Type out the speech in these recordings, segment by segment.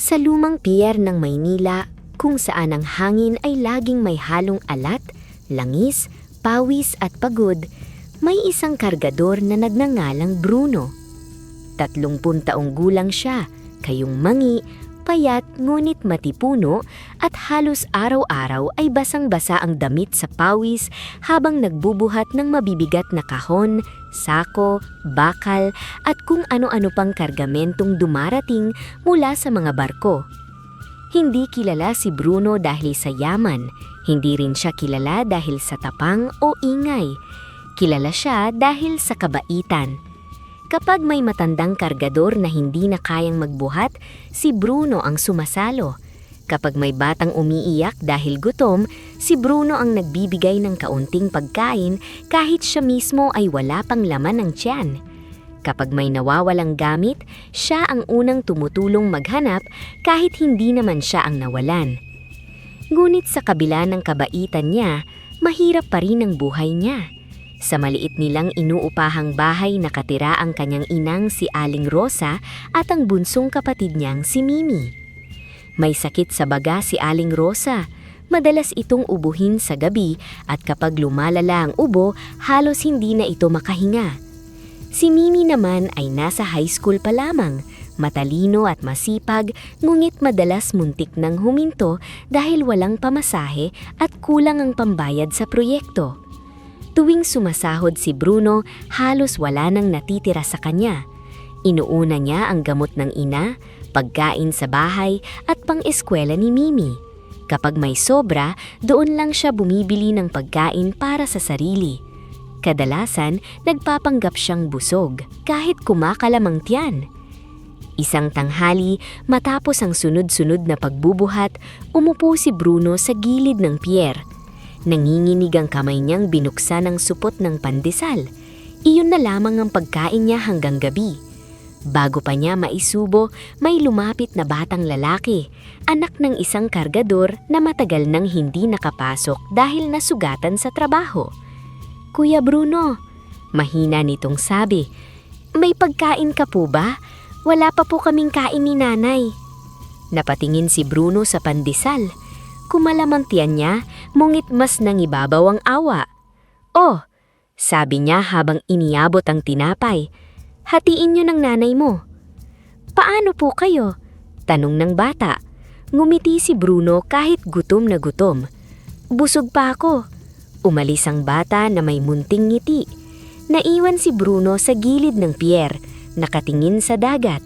Sa lumang pier ng Maynila, kung saan ang hangin ay laging may halong alat, langis, pawis at pagod, may isang kargador na nagngangalang Bruno. 30 taong gulang siya, kayong mangi, payat ngunit matipuno at halos araw-araw ay basang-basa ang damit sa pawis habang nagbubuhat ng mabibigat na kahon, sako, bakal at kung ano-ano pang kargamentong dumarating mula sa mga barko. Hindi kilala si Bruno dahil sa yaman, hindi rin siya kilala dahil sa tapang o ingay. Kilala siya dahil sa kabaitan. Kapag may matandang kargador na hindi na kayang magbuhat, si Bruno ang sumasalo. Kapag may batang umiiyak dahil gutom, si Bruno ang nagbibigay ng kaunting pagkain kahit siya mismo ay wala pang laman ng tiyan. Kapag may nawawalang gamit, siya ang unang tumutulong maghanap kahit hindi naman siya ang nawalan. Ngunit sa kabila ng kabaitan niya, mahirap pa rin ang buhay niya. Sa maliit nilang inuupahang bahay nakatira ang kanyang inang si Aling Rosa at ang bunsong kapatid niyang si Mimi. May sakit sa baga si Aling Rosa. Madalas itong ubuhin sa gabi at kapag lumalala ang ubo, halos hindi na ito makahinga. Si Mimi naman ay nasa high school pa lamang, matalino at masipag ngunit madalas muntik nang huminto dahil walang pamasahe at kulang ang pambayad sa proyekto. Tuwing sumasahod si Bruno, halos wala nang natitira sa kanya. Inuuna niya ang gamot ng ina, pagkain sa bahay at pang-eskwela ni Mimi. Kapag may sobra, doon lang siya bumibili ng pagkain para sa sarili. Kadalasan, nagpapanggap siyang busog kahit kumakalamang tiyan. Isang tanghali, matapos ang sunod-sunod na pagbubuhat, umupo si Bruno sa gilid ng pier. Nanginginig ang kamay niyang binuksan ng supot ng pandesal. Iyon na lamang ang pagkain niya hanggang gabi. Bago pa niya maisubo, may lumapit na batang lalaki, anak ng isang kargador na matagal nang hindi nakapasok dahil nasugatan sa trabaho. "Kuya Bruno," mahina nitong sabi, "may pagkain ka po ba? Wala pa po kaming kain ni nanay." Napatingin si Bruno sa pandesal. Kumalamang tiyan niya, ngunit mas nangibabaw ang awa. "Oh," sabi niya habang iniabot ang tinapay, "hatiin niyo ng nanay mo." "Paano po kayo?" tanong ng bata. Ngumiti si Bruno kahit gutom na gutom. "Busog pa ako." Umalis ang bata na may munting ngiti. Naiwan si Bruno sa gilid ng pier, nakatingin sa dagat.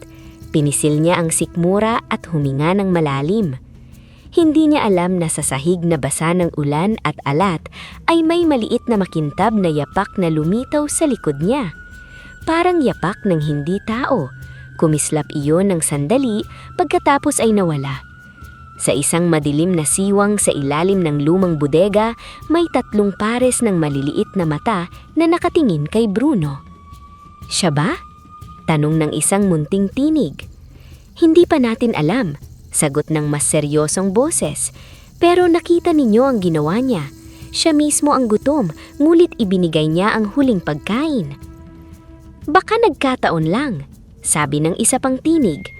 Pinisil niya ang sikmura at huminga ng malalim. Hindi niya alam na sa sahig na basa ng ulan at alat ay may maliit na makintab na yapak na lumitaw sa likod niya. Parang yapak ng hindi tao. Kumislap iyon ng sandali pagkatapos ay nawala. Sa isang madilim na siwang sa ilalim ng lumang bodega, may 3 pares ng maliliit na mata na nakatingin kay Bruno. "Siya ba?" tanong ng isang munting tinig. "Hindi pa natin alam," sagot ng mas seryosong boses. "Pero nakita ninyo ang ginawa niya. Siya mismo ang gutom, ngulit ibinigay niya ang huling pagkain." "Baka nagkataon lang," sabi ng isa pang tinig.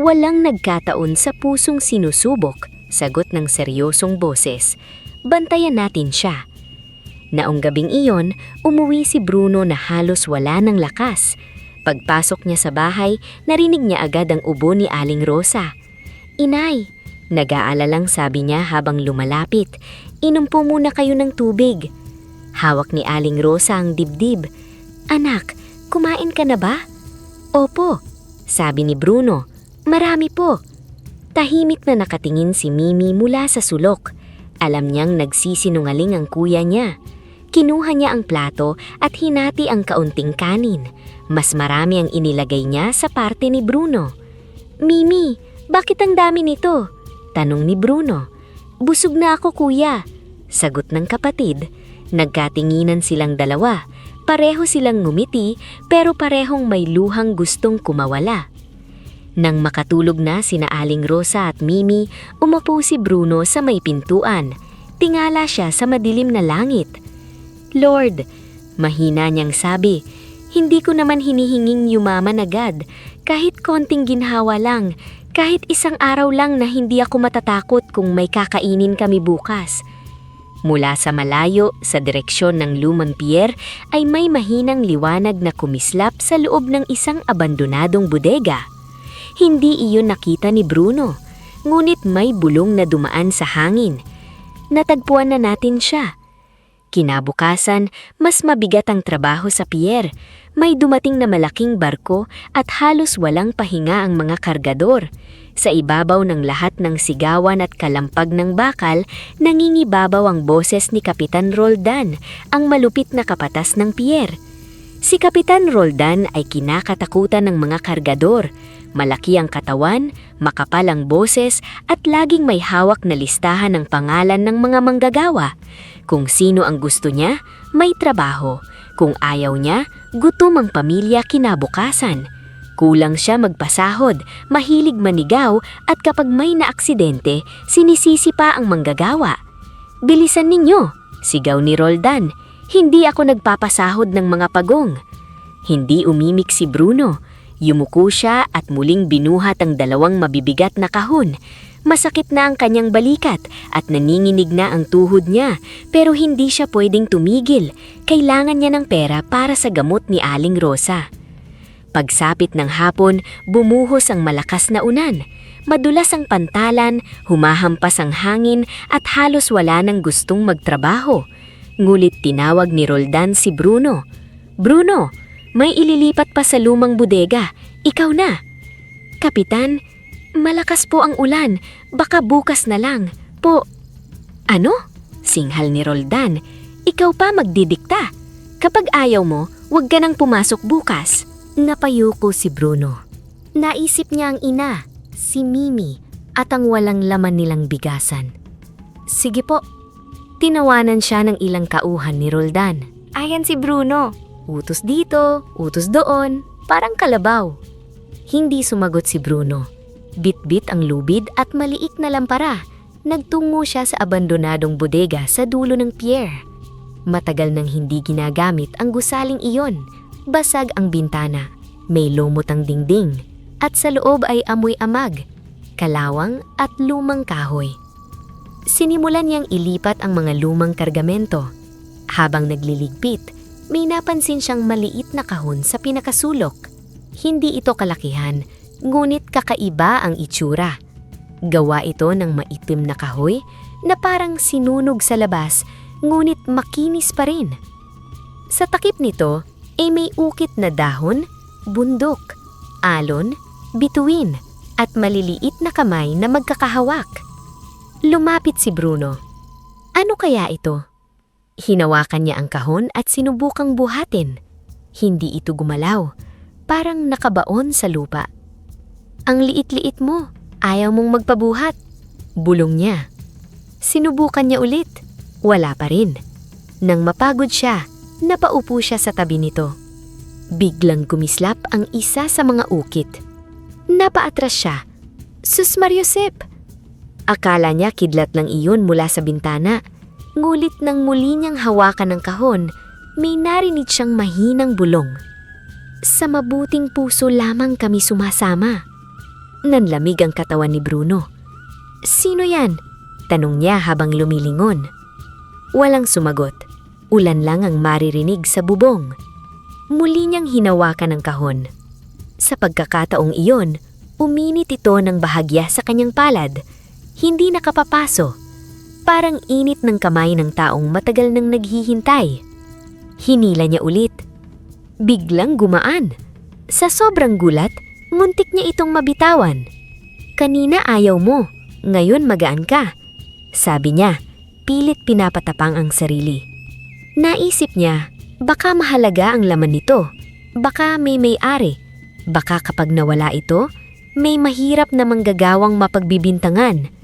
"Walang nagkataon sa pusong sinusubok," sagot ng seryosong boses. "Bantayan natin siya." Naong gabing iyon, umuwi si Bruno na halos wala ng lakas. Pagpasok niya sa bahay, narinig niya agad ang ubo ni Aling Rosa. "Inay," nag-aalalang sabi niya habang lumalapit, "inom po muna kayo ng tubig." Hawak ni Aling Rosa ang dibdib. "Anak, kumain ka na ba?" "Opo," sabi ni Bruno. "Marami po." Tahimik na nakatingin si Mimi mula sa sulok. Alam niyang nagsisinungaling ang kuya niya. Kinuha niya ang plato at hinati ang kaunting kanin. Mas marami ang inilagay niya sa parte ni Bruno. "Mimi, bakit ang dami nito?" tanong ni Bruno. "Busog na ako, kuya," sagot ng kapatid. Nagkatinginan silang dalawa. Pareho silang ngumiti pero parehong may luhang gustong kumawala. Nang makatulog na sina Aling Rosa at Mimi, umupo si Bruno sa may pintuan. Tingala siya sa madilim na langit. "Lord," mahina niyang sabi, "hindi ko naman hinihinging yumaman agad. Kahit konting ginhawa lang, Kahit isang araw lang na hindi ako matatakot kung may kakainin kami bukas. Mula sa malayo sa direksyon ng lumang pier ay may mahinang liwanag na kumislap sa loob ng isang abandonadong bodega. Hindi iyon nakita ni Bruno, ngunit may bulong na dumaan sa hangin. Natagpuan na natin siya. Kinabukasan, mas mabigat ang trabaho sa pier. May dumating na malaking barko at halos walang pahinga ang mga kargador. Sa ibabaw ng lahat ng sigawan at kalampag ng bakal, nangingibabaw ang boses ni Kapitan Roldan, ang malupit na kapatas ng pier. Si Kapitan Roldan ay kinakatakutan ng mga kargador. Malaki ang katawan, makapal ang boses at laging may hawak na listahan ng pangalan ng mga manggagawa. Kung sino ang gusto niya, may trabaho. Kung ayaw niya, gutom ang pamilya kinabukasan. Kulang siya magpasahod, mahilig manigaw at kapag may naaksidente, sinisisi pa ang manggagawa. "Bilisan ninyo," sigaw ni Roldan. "Hindi ako nagpapasahod ng mga pagong." Hindi umimik si Bruno. Yumuko siya at muling binuhat ang dalawang mabibigat na kahon. Masakit na ang kanyang balikat at naninginig na ang tuhod niya, pero hindi siya pwedeng tumigil. Kailangan niya ng pera para sa gamot ni Aling Rosa. Pagsapit ng hapon, bumuhos ang malakas na unan. Madulas ang pantalan, humahampas ang hangin at halos wala nang gustong magtrabaho. Ngulit tinawag ni Roldan si Bruno. "Bruno, may ililipat pa sa lumang bodega. Ikaw na." "Kapitan, malakas po ang ulan. Baka bukas na lang po." "Ano?" singhal ni Roldan. "Ikaw pa magdidikta. Kapag ayaw mo, huwag ka nang pumasok bukas." Napayuko si Bruno. Naisip niya ang ina, si Mimi, at ang walang laman nilang bigasan. "Sige po." Tinawanan siya ng ilang kauhan ni Roldan. Ayan si Bruno. Utos dito, utos doon, parang kalabaw. Hindi sumagot si Bruno. Bit-bit ang lubid at maliit na lampara. Nagtungo siya sa abandonadong bodega sa dulo ng pier. Matagal nang hindi ginagamit ang gusaling iyon. Basag ang bintana, may lumot ang dingding, at sa loob ay amoy amag, kalawang at lumang kahoy. Sinimulan niyang ilipat ang mga lumang kargamento. Habang nagliligpit, may napansin siyang maliit na kahon sa pinakasulok. Hindi ito kalakihan, ngunit kakaiba ang itsura. Gawa ito ng maitim na kahoy na parang sinunog sa labas, ngunit makinis pa rin. Sa takip nito ay may ukit na dahon, bundok, alon, bituin, at maliliit na kamay na magkakahawak. Lumapit si Bruno. Ano kaya ito? Hinawakan niya ang kahon at sinubukang buhatin. Hindi ito gumalaw, parang nakabaon sa lupa. "Ang liit-liit mo, ayaw mong magpabuhat," bulong niya. Sinubukan niya ulit, wala pa rin. Nang mapagod siya, napaupo siya sa tabi nito. Biglang kumislap ang isa sa mga ukit. Napaatras siya. "Sus Mariosep!" Akala niya kidlat lang iyon mula sa bintana. Ngulit nang muli niyang hawakan ng kahon, may narinig siyang mahinang bulong. "Sa mabuting puso lamang kami sumasama." Nanlamig ang katawan ni Bruno. "Sino yan?" tanong niya habang lumilingon. Walang sumagot. Ulan lang ang maririnig sa bubong. Muli niyang hinawakan ang kahon. Sa pagkakataong iyon, uminit ito ng bahagya sa kanyang palad. Hindi nakapapaso. Parang init ng kamay ng taong matagal nang naghihintay. Hinila niya ulit. Biglang gumaan. Sa sobrang gulat, muntik niya itong mabitawan. "Kanina ayaw mo, ngayon magaan ka," sabi niya, pilit pinapatapang ang sarili. Naisip niya, baka mahalaga ang laman nito. Baka may-ari. Baka kapag nawala ito, may mahirap na manggagawang mapagbibintangan.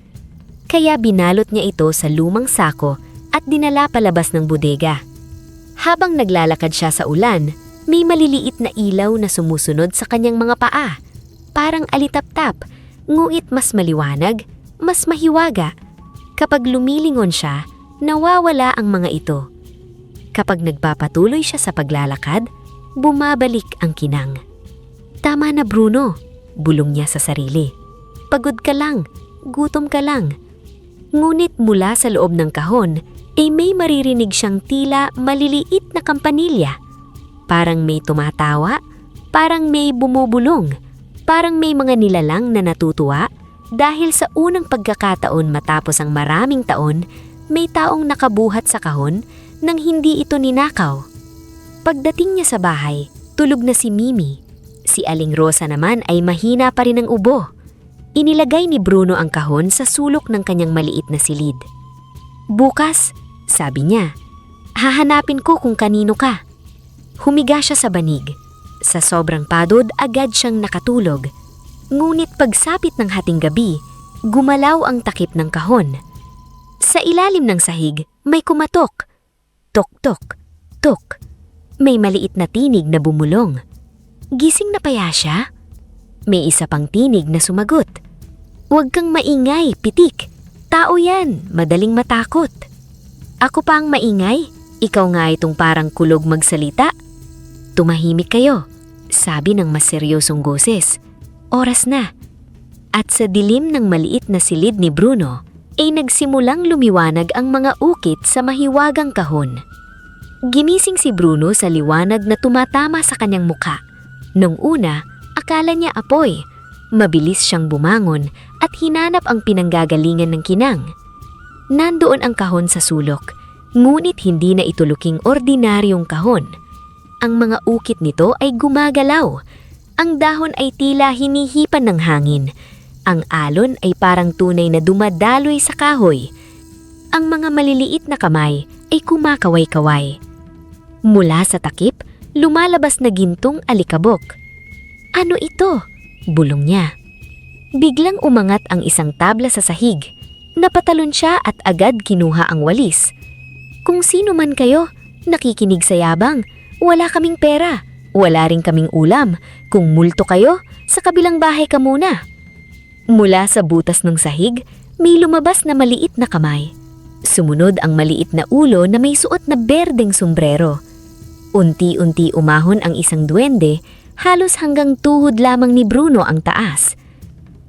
Kaya binalot niya ito sa lumang sako at dinala palabas ng bodega. Habang naglalakad siya sa ulan, may maliliit na ilaw na sumusunod sa kanyang mga paa. Parang alitap-tap, ngunit mas maliwanag, mas mahiwaga. Kapag lumilingon siya, nawawala ang mga ito. Kapag nagpapatuloy siya sa paglalakad, bumabalik ang kinang. "Tama na Bruno," bulong niya sa sarili. pagod ka lang, gutom ka lang. Ngunit mula sa loob ng kahon, ay may maririnig siyang tila maliliit na kampanilya. Parang may tumatawa, parang may bumubulong, parang may mga nilalang na natutuwa dahil sa unang pagkakataon matapos ang maraming taon, may taong nakabuhat sa kahon nang hindi ito ninakaw. Pagdating niya sa bahay, tulog na si Mimi. Si Aling Rosa naman ay mahina pa rin ang ubo. Inilagay ni Bruno ang kahon sa sulok ng kanyang maliit na silid. "Bukas," sabi niya, "hahanapin ko kung kanino ka." Humiga siya sa banig. Sa sobrang padod, agad siyang nakatulog. Ngunit pagsapit ng hating gabi, gumalaw ang takip ng kahon. Sa ilalim ng sahig, may kumatok. Tok-tok, tok. May maliit na tinig na bumulong. Gising na paya siya? May isa pang tinig na sumagot. "Huwag kang maingay, pitik. Tao yan, madaling matakot." "Ako pa ang maingay? Ikaw nga itong parang kulog magsalita." "Tumahimik kayo," sabi ng mas seryosong boses. "Oras na." At sa dilim ng maliit na silid ni Bruno, ay nagsimulang lumiwanag ang mga ukit sa mahiwagang kahon. Ginising si Bruno sa liwanag na tumatama sa kanyang mukha. Nung una, akala niya apoy. Mabilis siyang bumangon at hinanap ang pinanggagalingan ng kinang. Nandoon ang kahon sa sulok, ngunit hindi na ito luking ordinaryong kahon. Ang mga ukit nito ay gumagalaw. Ang dahon ay tila hinihipan ng hangin. Ang alon ay parang tunay na dumadaloy sa kahoy. Ang mga maliliit na kamay ay kumakaway-kaway. Mula sa takip, lumalabas na gintong alikabok. "Ano ito?" bulong niya. Biglang umangat ang isang tabla sa sahig. Napatalon siya at agad kinuha ang walis. "Kung sino man kayo, nakikinig sa yabang. Wala kaming pera. Wala rin kaming ulam. Kung multo kayo, sa kabilang bahay ka muna." Mula sa butas ng sahig, may lumabas na maliit na kamay. Sumunod ang maliit na ulo na may suot na berdeng sombrero. Unti-unti umahon ang isang duwende, halos hanggang tuhod lamang ni Bruno ang taas.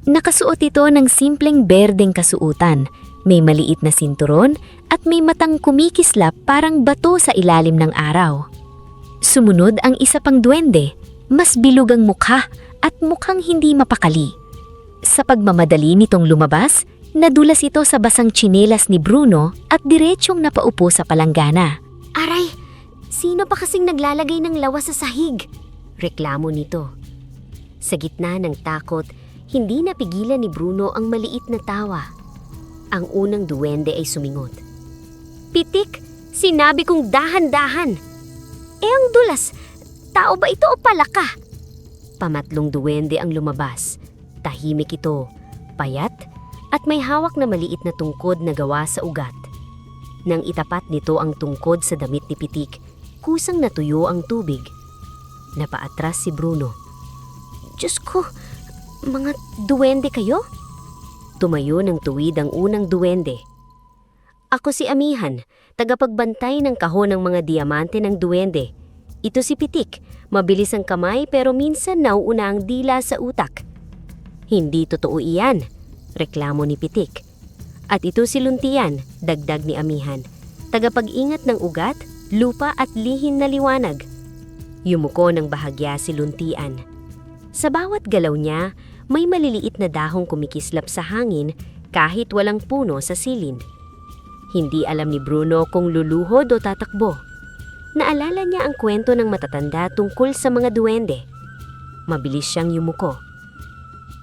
Nakasuot ito ng simpleng berdeng kasuutan, may maliit na sinturon at may matang kumikislap parang bato sa ilalim ng araw. Sumunod ang isa pang duwende, mas bilog ang mukha at mukhang hindi mapakali. Sa pagmamadali nitong lumabas, nadulas ito sa basang tsinelas ni Bruno at diretsyong napaupo sa palanggana. "Aray! Sino pa kasing naglalagay ng lawas sa sahig?" reklamo nito. Sa gitna ng takot, hindi napigilan ni Bruno ang maliit na tawa. Ang unang duwende ay sumingot. "Pitik, sinabi kong dahan-dahan." Ang dulas, tao ba ito o palaka?" Pamatlong duwende ang lumabas. Tahimik ito, payat, at may hawak na maliit na tungkod na gawa sa ugat. Nang itapat nito ang tungkod sa damit ni Pitik, kusang natuyo ang tubig. Napaatras si Bruno. "Diyos ko, mga duwende kayo?" Tumayo ng tuwid ang unang duwende. "Ako si Amihan, tagapagbantay ng kahon ng mga diamante ng duwende. Ito si Pitik, mabilis ang kamay pero minsan nauuna ang dila sa utak." "Hindi totoo iyan," reklamo ni Pitik. "At ito si Luntian," dagdag ni Amihan, "tagapag-ingat ng ugat, lupa at lihin na liwanag." Yumuko ng bahagya si Luntian. Sa bawat galaw niya, may maliliit na dahong kumikislap sa hangin kahit walang puno sa silid. Hindi alam ni Bruno kung luluhod o tatakbo. Naalala niya ang kwento ng matatanda tungkol sa mga duwende. Mabilis siyang yumuko.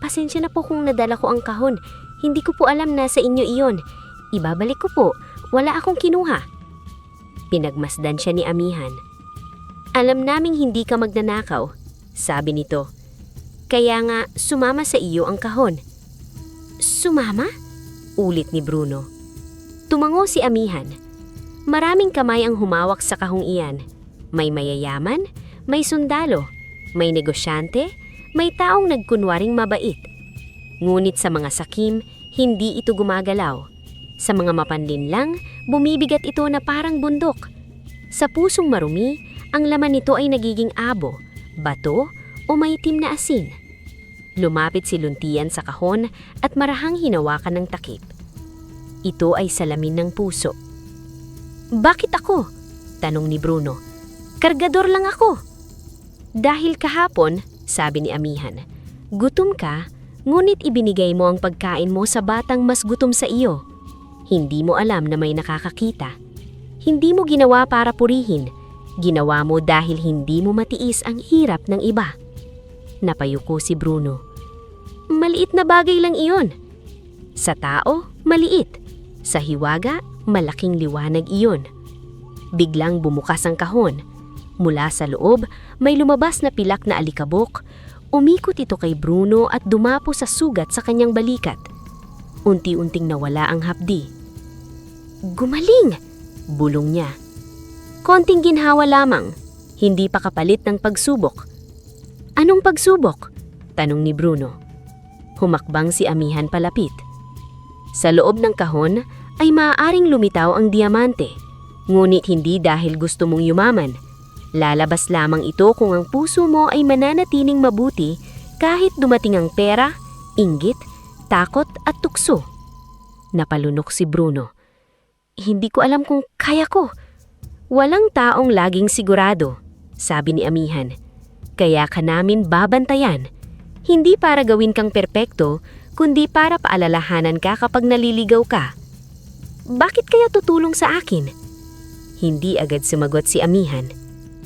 "Pasensya na po kung nadala ko ang kahon. Hindi ko po alam na sa inyo iyon. Ibabalik ko po. Wala akong kinuha." Pinagmasdan siya ni Amihan. "Alam naming hindi ka magnanakaw," sabi nito. "Kaya nga sumama sa iyo ang kahon." "Sumama?" ulit ni Bruno. Tumango si Amihan. Maraming kamay ang humawak sa kahong iyan. May mayayaman, may sundalo, may negosyante, may taong nagkunwaring mabait. Ngunit sa mga sakim, hindi ito gumagalaw. Sa mga mapanlinlang, bumibigat ito na parang bundok. Sa pusong marumi, ang laman nito ay nagiging abo, bato o maitim na asin. Lumapit si Luntian sa kahon at marahang hinawakan ng takip. Ito ay salamin ng puso. "Bakit ako?" tanong ni Bruno. "Kargador lang ako." "Dahil kahapon," sabi ni Amihan, "gutom ka, ngunit ibinigay mo ang pagkain mo sa batang mas gutom sa iyo. Hindi mo alam na may nakakakita. Hindi mo ginawa para purihin. Ginawa mo dahil hindi mo matiis ang hirap ng iba." Napayuko si Bruno. "Maliit na bagay lang iyon. Sa tao, maliit. Sa hiwaga, malaking liwanag iyon." Biglang bumukas ang kahon. Mula sa loob, may lumabas na pilak na alikabok. Umikot ito kay Bruno at dumapo sa sugat sa kanyang balikat. Unti-unting nawala ang hapdi. "Gumaling!" bulong niya. "Konting ginhawa lamang. Hindi pa kapalit ng pagsubok." "Anong pagsubok?" tanong ni Bruno. Humakbang si Amihan palapit. Sa loob ng kahon ay maaaring lumitaw ang diamante, ngunit hindi dahil gusto mong yumaman. Lalabas lamang ito kung ang puso mo ay mananatiling mabuti kahit dumating ang pera, inggit, takot at tukso. Napalunok si Bruno. "Hindi ko alam kung kaya ko." "Walang taong laging sigurado," sabi ni Amihan. "Kaya ka namin babantayan. Hindi para gawin kang perpekto, kundi para paalalahanan ka kapag naliligaw ka." "Bakit kaya tutulong sa akin?" Hindi agad sumagot si Amihan.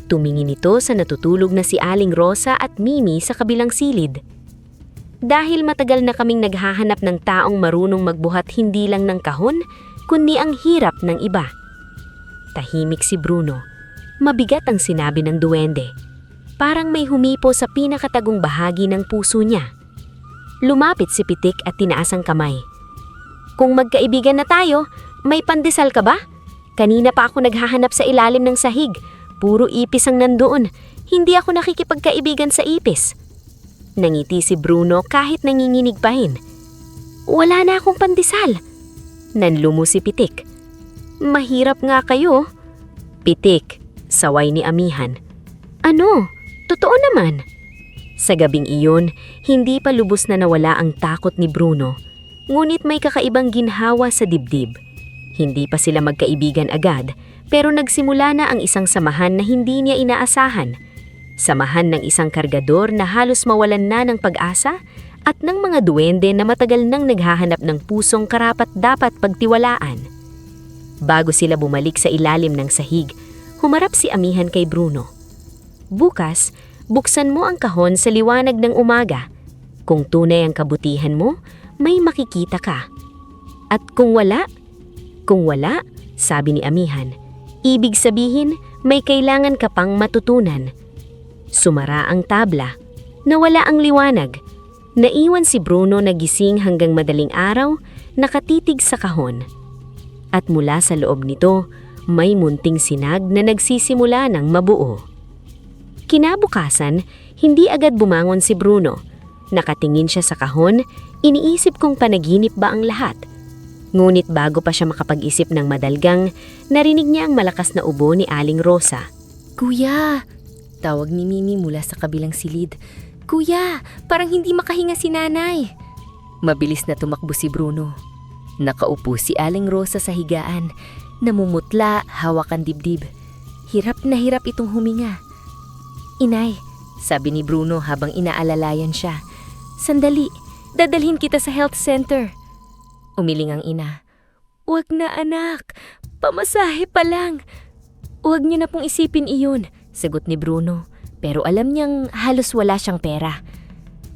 Tumingin ito sa natutulog na si Aling Rosa at Mimi sa kabilang silid. "Dahil matagal na kaming naghahanap ng taong marunong magbuhat hindi lang ng kahon, kundi ang hirap ng iba." Tahimik si Bruno. Mabigat ang sinabi ng duwende. Parang may humipo sa pinakatagong bahagi ng puso niya. Lumapit si Pitik at tinaas ang kamay. "Kung magkaibigan na tayo, may pandesal ka ba? Kanina pa ako naghahanap sa ilalim ng sahig. Puro ipis ang nandoon. Hindi ako nakikipagkaibigan sa ipis." Nangiti si Bruno kahit nanginginig pa rin. "Wala na akong pandesal." Nanlumo si Pitik. "Mahirap nga kayo." "Pitik," saway ni Amihan. "Ano? Totoo naman." Sa gabing iyon, hindi pa lubos na nawala ang takot ni Bruno, ngunit may kakaibang ginhawa sa dibdib. Hindi pa sila magkaibigan agad, pero nagsimula na ang isang samahan na hindi niya inaasahan. Samahan ng isang kargador na halos mawalan na ng pag-asa at ng mga duwende na matagal nang naghahanap ng pusong karapat-dapat pagtiwalaan. Bago sila bumalik sa ilalim ng sahig, humarap si Amihan kay Bruno. "Bukas, buksan mo ang kahon sa liwanag ng umaga. Kung tunay ang kabutihan mo, may makikita ka. At kung wala, sabi ni Amihan, ibig sabihin may kailangan ka pang matutunan." Sumara ang tabla. Nawala ang liwanag. Naiwan si Bruno na gising hanggang madaling araw, nakatitig sa kahon. At mula sa loob nito, may munting sinag na nagsisimula ng mabuo. Kinabukasan, hindi agad bumangon si Bruno. Nakatingin siya sa kahon, iniisip kung panaginip ba ang lahat. Ngunit bago pa siya makapag-isip ng madalgang, narinig niya ang malakas na ubo ni Aling Rosa. "Kuya!" tawag ni Mimi mula sa kabilang silid. "Kuya, parang hindi makahinga si nanay." Mabilis na tumakbo si Bruno. Nakaupo si Aling Rosa sa higaan, namumutla, hawak ang dibdib. Hirap na hirap itong huminga. "Inay," sabi ni Bruno habang inaalalayan siya. "Sandali, dadalhin kita sa health center." Umiling ang ina. "Huwag na anak, pamasahe pa lang." "Huwag niyo na pong isipin iyon," sagot ni Bruno. Pero alam niyang halos wala siyang pera.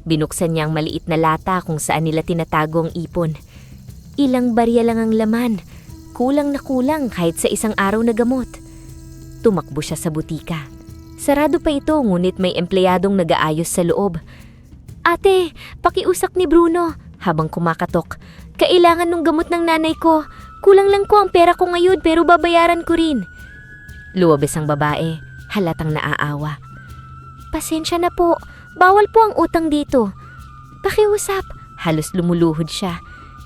Binuksan niya ang maliit na lata kung saan nila tinatago ang ipon. Ilang barya lang ang laman. Kulang na kulang kahit sa isang araw na gamot. Tumakbo siya sa butika. Sarado pa ito ngunit may empleyadong nag-aayos sa loob. "Ate, pakiusap ni Bruno," habang kumakatok. "Kailangan ng gamot ng nanay ko. Kulang lang ko ang pera ko ngayon pero babayaran ko rin." Luwabes ang babae, halatang naaawa. "Pasensya na po, bawal po ang utang dito." "Pakiusap," halos lumuluhod siya.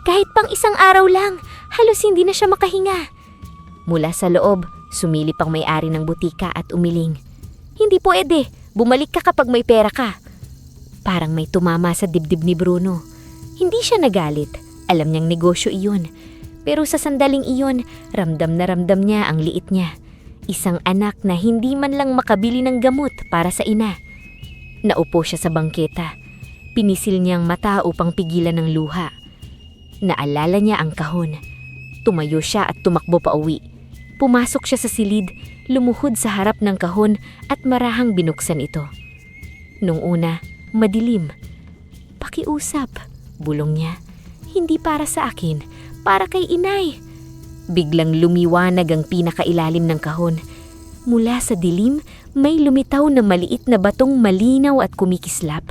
"Kahit pang isang araw lang, halos hindi na siya makahinga." Mula sa loob, sumilip ang may-ari ng butika at umiling. "Hindi pwede, bumalik ka kapag may pera ka." Parang may tumama sa dibdib ni Bruno. Hindi siya nagalit. Alam niyang negosyo iyon. Pero sa sandaling iyon, ramdam na ramdam niya ang liit niya. Isang anak na hindi man lang makabili ng gamot para sa ina. Naupo siya sa bangketa. Pinisil niyang mata upang pigilan ng luha. Naalala niya ang kahon. Tumayo siya at tumakbo pa uwi. Pumasok siya sa silid, lumuhod sa harap ng kahon at marahang binuksan ito. Nung una, madilim. "Pakiusap," bulong niya. "Hindi para sa akin, para kay inay." Biglang lumiwanag ang pinakailalim ng kahon. Mula sa dilim, may lumitaw na maliit na batong malinaw at kumikislap.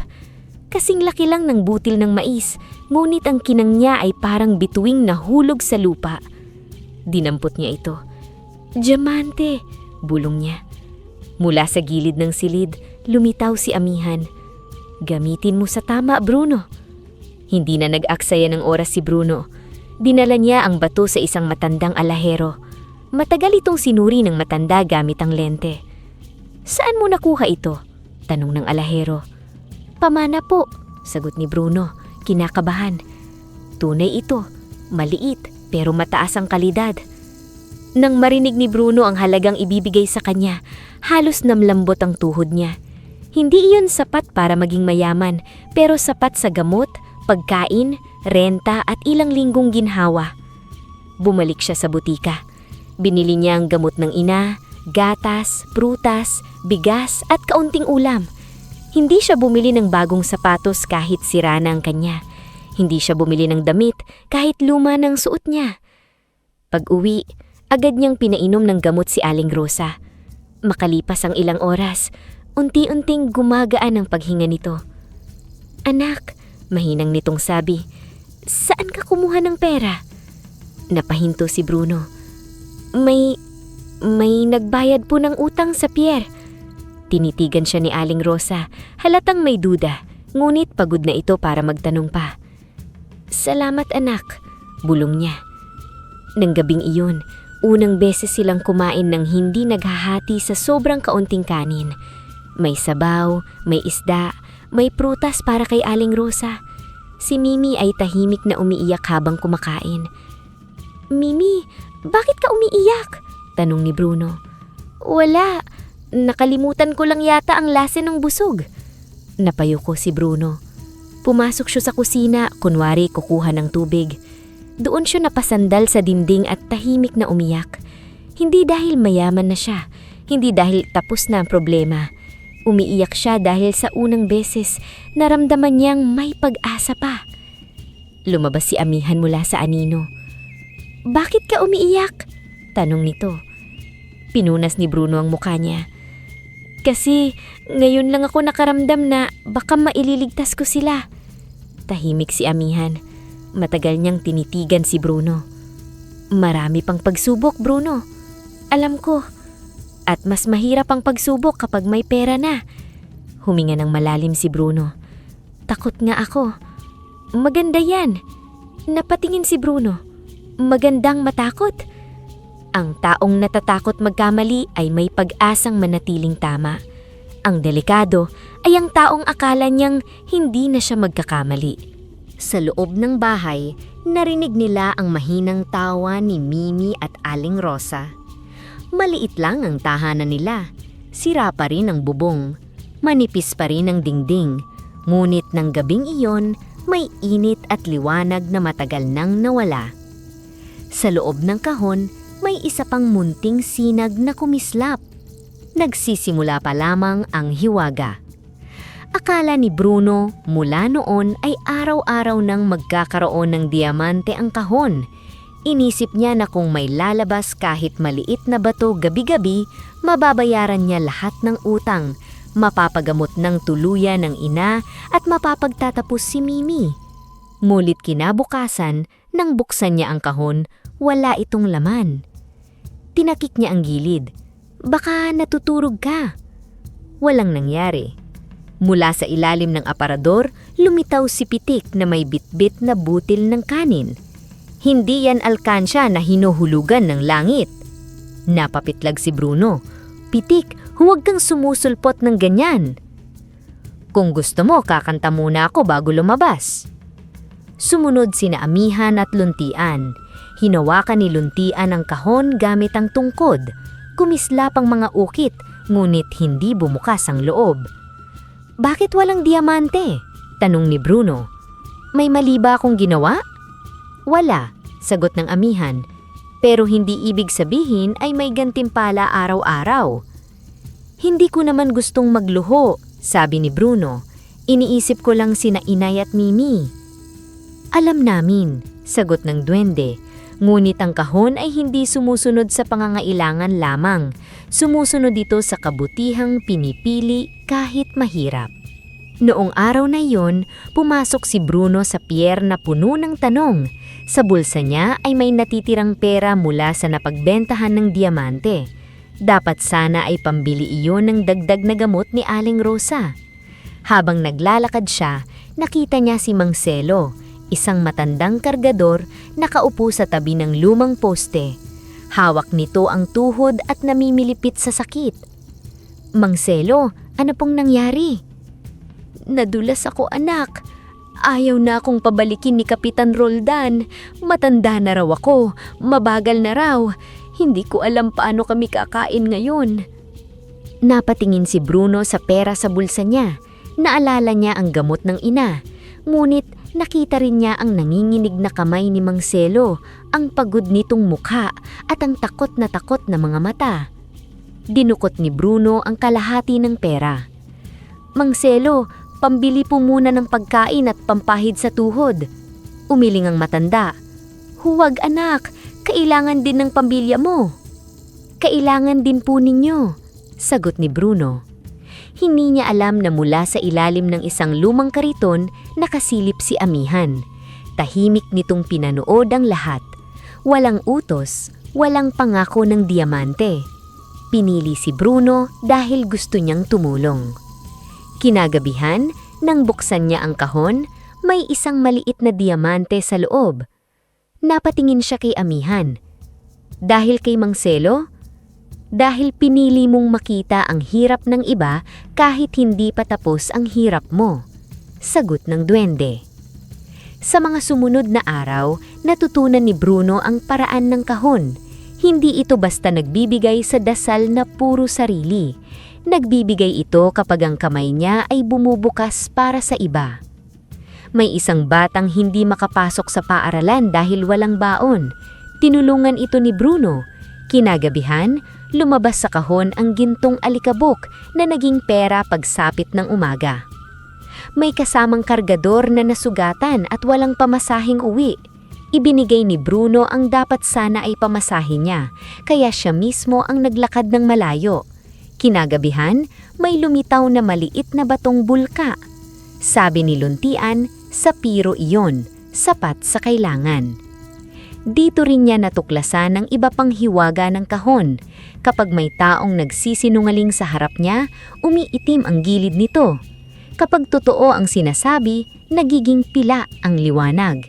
Kasing laki lang ng butil ng mais, ngunit ang kinang niya ay parang bituing nahulog sa lupa. Dinampot niya ito. "Diamante," bulong niya. Mula sa gilid ng silid, lumitaw si Amihan. "Gamitin mo sa tama, Bruno." Hindi na nag-aksaya ng oras si Bruno. Dinala niya ang bato sa isang matandang alahero. Matagal itong sinuri ng matanda gamit ang lente. "Saan mo nakuha ito?" tanong ng alahero. "Pamana po," sagot ni Bruno, kinakabahan. Tunay ito, maliit pero mataas ang kalidad. Nang marinig ni Bruno ang halagang ibibigay sa kanya, halos namlambot ang tuhod niya. Hindi iyon sapat para maging mayaman, pero sapat sa gamot, pagkain, renta at ilang linggong ginhawa. Bumalik siya sa butika. Binili niya ang gamot ng ina, gatas, prutas, bigas at kaunting ulam. Hindi siya bumili ng bagong sapatos kahit sira na ang kanya. Hindi siya bumili ng damit kahit luma ng suot niya. Pag-uwi, agad niyang pinainom ng gamot si Aling Rosa. Makalipas ang ilang oras, unti-unting gumagaan ang paghinga nito. "Anak," mahinang nitong sabi, "saan ka kumuha ng pera?" Napahinto si Bruno. May nagbayad po ng utang sa Pierre." Tinitigan siya ni Aling Rosa, halatang may duda, ngunit pagod na ito para magtanong pa. "Salamat anak," bulong niya. Nang gabing iyon, unang beses silang kumain ng hindi naghahati sa sobrang kaunting kanin. May sabaw, may isda, may prutas para kay Aling Rosa. Si Mimi ay tahimik na umiiyak habang kumakain. "Mimi, bakit ka umiiyak?" tanong ni Bruno. "Wala. Nakalimutan ko lang yata ang lasa ng busog." Napayuko si Bruno. Pumasok siya sa kusina, kunwari kukuha ng tubig. Doon siya napasandal sa dinding at tahimik na umiyak. Hindi dahil mayaman na siya, hindi dahil tapos na ang problema. Umiiyak siya dahil sa unang beses naramdaman niyang may pag-asa pa. Lumabas si Amihan mula sa anino. "Bakit ka umiiyak?" tanong nito. Pinunas ni Bruno ang mukha niya. "Kasi ngayon lang ako nakaramdam na baka maililigtas ko sila." Tahimik si Amihan. Matagal niyang tinitigan si Bruno. "Marami pang pagsubok, Bruno. Alam ko. At mas mahirap ang pagsubok kapag may pera na." Huminga ng malalim si Bruno. "Takot nga ako." "Maganda yan." Napatingin si Bruno. "Magandang matakot?" Ang taong natatakot magkamali ay may pag-asang manatiling tama. Ang delikado ay ang taong akala niyang hindi na siya magkakamali. Sa loob ng bahay, narinig nila ang mahinang tawa ni Mimi at Aling Rosa. Maliit lang ang tahanan nila. Sira pa rin ang bubong. Manipis pa rin ang dingding. Ngunit ng gabing iyon, may init at liwanag na matagal nang nawala. Sa loob ng kahon, may isa pang munting sinag na kumislap. Nagsisimula pa lamang ang hiwaga. Akala ni Bruno mula noon ay araw-araw nang magkakaroon ng diamante ang kahon. Inisip niya na kung may lalabas kahit maliit na bato gabi-gabi, mababayaran niya lahat ng utang, mapapagamot ng tuluyan ng ina at mapapagtatapos si Mimi. Ngunit kinabukasan, nang buksan niya ang kahon, wala itong laman. Tinakik niya ang gilid. "Baka natuturog ka." Walang nangyari. Mula sa ilalim ng aparador, lumitaw si Pitik na may bitbit na butil ng kanin. Hindi yan alkansya na hinuhulugan ng langit. Napapitlag si Bruno. "Pitik, huwag kang sumusulpot ng ganyan." Kung gusto mo, kakanta muna ako bago lumabas. Sumunod sina Amihan at Luntian. Hinawakan ni Luntian ang kahon gamit ang tungkod. Kumislap ang mga ukit, ngunit hindi bumukas ang loob. "Bakit walang diamante?" tanong ni Bruno. "May mali ba akong ginawa?" "Wala," sagot ng Amihan. "Pero hindi ibig sabihin ay may gantimpala araw-araw." "Hindi ko naman gustong magluho," sabi ni Bruno. "Iniisip ko lang sina Inay at Mimi." "Alam namin," sagot ng duwende. Ngunit ang kahon ay hindi sumusunod sa pangangailangan lamang. Sumusunod ito sa kabutihang pinipili kahit mahirap. Noong araw na iyon, pumasok si Bruno sa pier na puno ng tanong. Sa bulsa niya ay may natitirang pera mula sa napagbentahan ng diamante. Dapat sana ay pambili iyon ng dagdag na gamot ni Aling Rosa. Habang naglalakad siya, nakita niya si Mang Selo, isang matandang kargador nakaupo sa tabi ng lumang poste. Hawak nito ang tuhod at namimilipit sa sakit. "Mang Selo, ano pong nangyari?" "Nadulas ako, anak. Ayaw na akong pabalikin ni Kapitan Roldan. Matanda na raw ako, mabagal na raw. Hindi ko alam paano kami kakain ngayon." Napatingin si Bruno sa pera sa bulsa niya. Naalala niya ang gamot ng ina. Ngunit nakita rin niya ang nanginginig na kamay ni Mang Selo, ang pagod nitong mukha at ang takot na mga mata. Dinukot ni Bruno ang kalahati ng pera. "Mang Selo, pambili po muna ng pagkain at pampahid sa tuhod." Umiling ang matanda. "Huwag anak, kailangan din ng pamilya mo." "Kailangan din po ninyo," sagot ni Bruno. Hindi niya alam na mula sa ilalim ng isang lumang kariton nakasilip si Amihan. Tahimik nitong pinanood ang lahat. Walang utos, walang pangako ng diamante. Pinili si Bruno dahil gusto niyang tumulong. Kinagabihan, nang buksan niya ang kahon, may isang maliit na diamante sa loob. Napatingin siya kay Amihan. "Dahil kay Mang Selo?" "Dahil pinili mong makita ang hirap ng iba kahit hindi pa tapos ang hirap mo," sagot ng duwende. Sa mga sumunod na araw, natutunan ni Bruno ang paraan ng kahon. Hindi ito basta nagbibigay sa dasal na puro sarili. Nagbibigay ito kapag ang kamay niya ay bumubukas para sa iba. May isang batang hindi makapasok sa paaralan dahil walang baon. Tinulungan ito ni Bruno. Kinagabihan, lumabas sa kahon ang gintong alikabok na naging pera pagsapit ng umaga. May kasamang kargador na nasugatan at walang pamasahing uwi. Ibinigay ni Bruno ang dapat sana ay pamasahin niya, kaya siya mismo ang naglakad ng malayo. Kinagabihan, may lumitaw na maliit na batong bulka. Sabi ni Luntian, sa piro iyon, sapat sa kailangan. Dito rin niya natuklasan ang iba pang hiwaga ng kahon. Kapag may taong nagsisinungaling sa harap niya, umiitim ang gilid nito. Kapag totoo ang sinasabi, nagiging pila ang liwanag.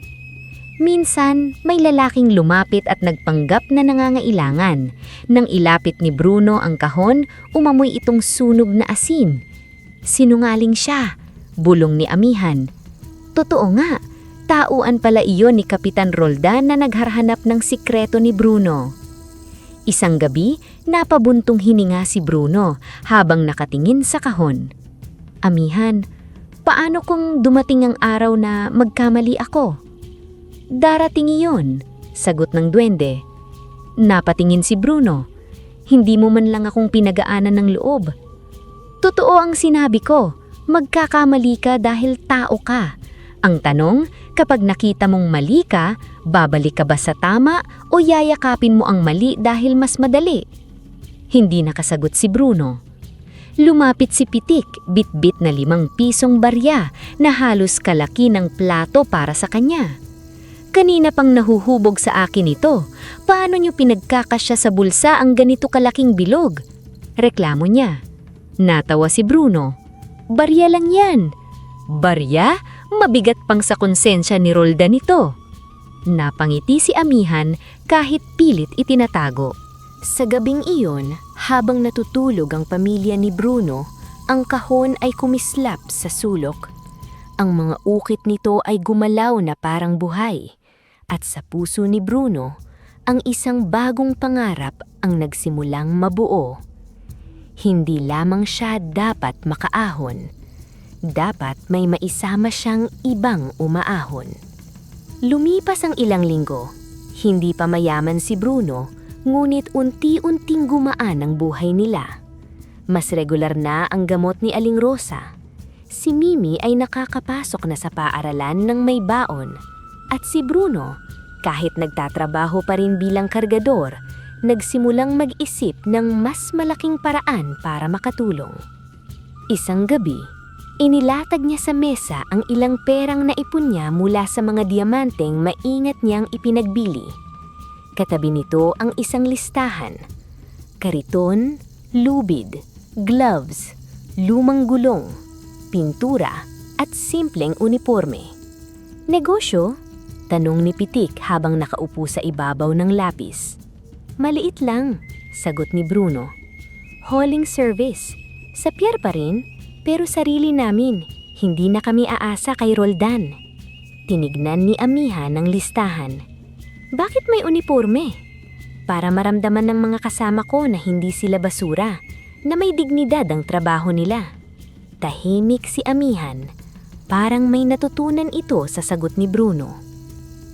Minsan, may lalaking lumapit at nagpanggap na nangangailangan. Nang ilapit ni Bruno ang kahon, umamoy itong sunog na asin. "Sinungaling siya," bulong ni Amihan. Totoo nga. Tauan pala iyon ni Kapitan Roldan na naghahanap ng sikreto ni Bruno. Isang gabi, napabuntong hininga si Bruno habang nakatingin sa kahon. "Amihan, paano kung dumating ang araw na magkamali ako?" "Darating iyon," sagot ng duwende. Napatingin si Bruno. "Hindi mo man lang akong pinagaanan ng loob." "Totoo ang sinabi ko, magkakamali ka dahil tao ka. Ang tanong, kapag nakita mong mali ka, babalik ka ba sa tama o yayakapin mo ang mali dahil mas madali?" Hindi nakasagot si Bruno. Lumapit si Pitik, bit-bit na 5 pisong barya na halos kalaki ng plato para sa kanya. "Kanina pang nahuhubog sa akin ito. Paano niyo pinagkakasya sa bulsa ang ganito kalaking bilog?" Reklamo niya. Natawa si Bruno. "Barya lang yan." "Barya? Mabigat pang sa konsensya ni Roldan ito." Napangiti si Amihan kahit pilit itinatago. Sa gabing iyon, habang natutulog ang pamilya ni Bruno, Ang kahon ay kumislap sa sulok. Ang mga ukit nito ay gumalaw na parang buhay. At sa puso ni Bruno, ang isang bagong pangarap ang nagsimulang mabuo. Hindi lamang siya dapat makaahon. Dapat may maisama siyang ibang umaahon. Lumipas ang ilang linggo. Hindi pa mayaman si Bruno, ngunit unti-unting gumaan ang buhay nila. Mas regular na ang gamot ni Aling Rosa. Si Mimi ay nakakapasok na sa paaralan ng may baon. At si Bruno, kahit nagtatrabaho pa rin bilang kargador, nagsimulang mag-isip ng mas malaking paraan para makatulong. Isang gabi, inilatag niya sa mesa ang ilang perang naipon niya mula sa mga diamanteng maingat niyang ipinagbili. Katabi nito ang isang listahan: kariton, lubid, gloves, lumang gulong, pintura, at simpleng uniforme. Negosyo? Tanong ni Pitik habang nakaupo sa ibabaw ng lapis. Maliit lang, sagot ni Bruno. Hauling service. Sa pier pa rin, pero sarili namin. Hindi na kami aasa kay Roldan. Tinignan ni Amiha ng listahan. Bakit may uniforme? Para maramdaman ng mga kasama ko na hindi sila basura, na may dignidad ang trabaho nila. Tahimik si Amihan. Parang may natutunan ito sa sagot ni Bruno.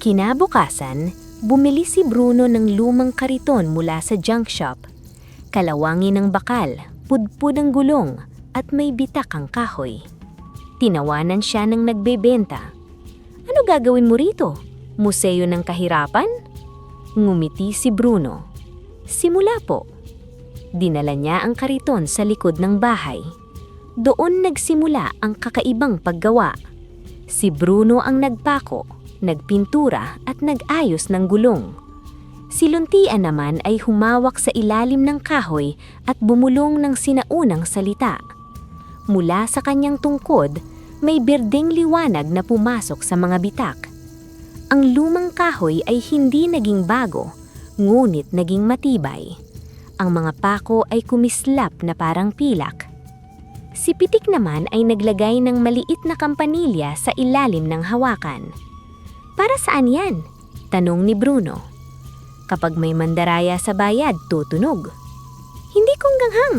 Kinabukasan, bumili si Bruno ng lumang kariton mula sa junk shop. Kalawangin ng bakal, pudpud ang gulong, at may bitak ang kahoy. Tinawanan siya ng nagbebenta. Ano gagawin mo rito? Museo ng kahirapan? Ngumiti si Bruno. Simula po. Dinala niya ang kariton sa likod ng bahay. Doon nagsimula ang kakaibang paggawa. Si Bruno ang nagpako, nagpintura at nag-ayos ng gulong. Si Luntian naman ay humawak sa ilalim ng kahoy at bumulong ng sinaunang salita. Mula sa kanyang tungkod, may berdeng liwanag na pumasok sa mga bitak. Ang lumang kahoy ay hindi naging bago, ngunit naging matibay. Ang mga pako ay kumislap na parang pilak. Si Pitik naman ay naglagay ng maliit na kampanilya sa ilalim ng hawakan. Para saan yan? Tanong ni Bruno. Kapag may mandaraya sa bayad, tutunog. Hindi kong ganghang.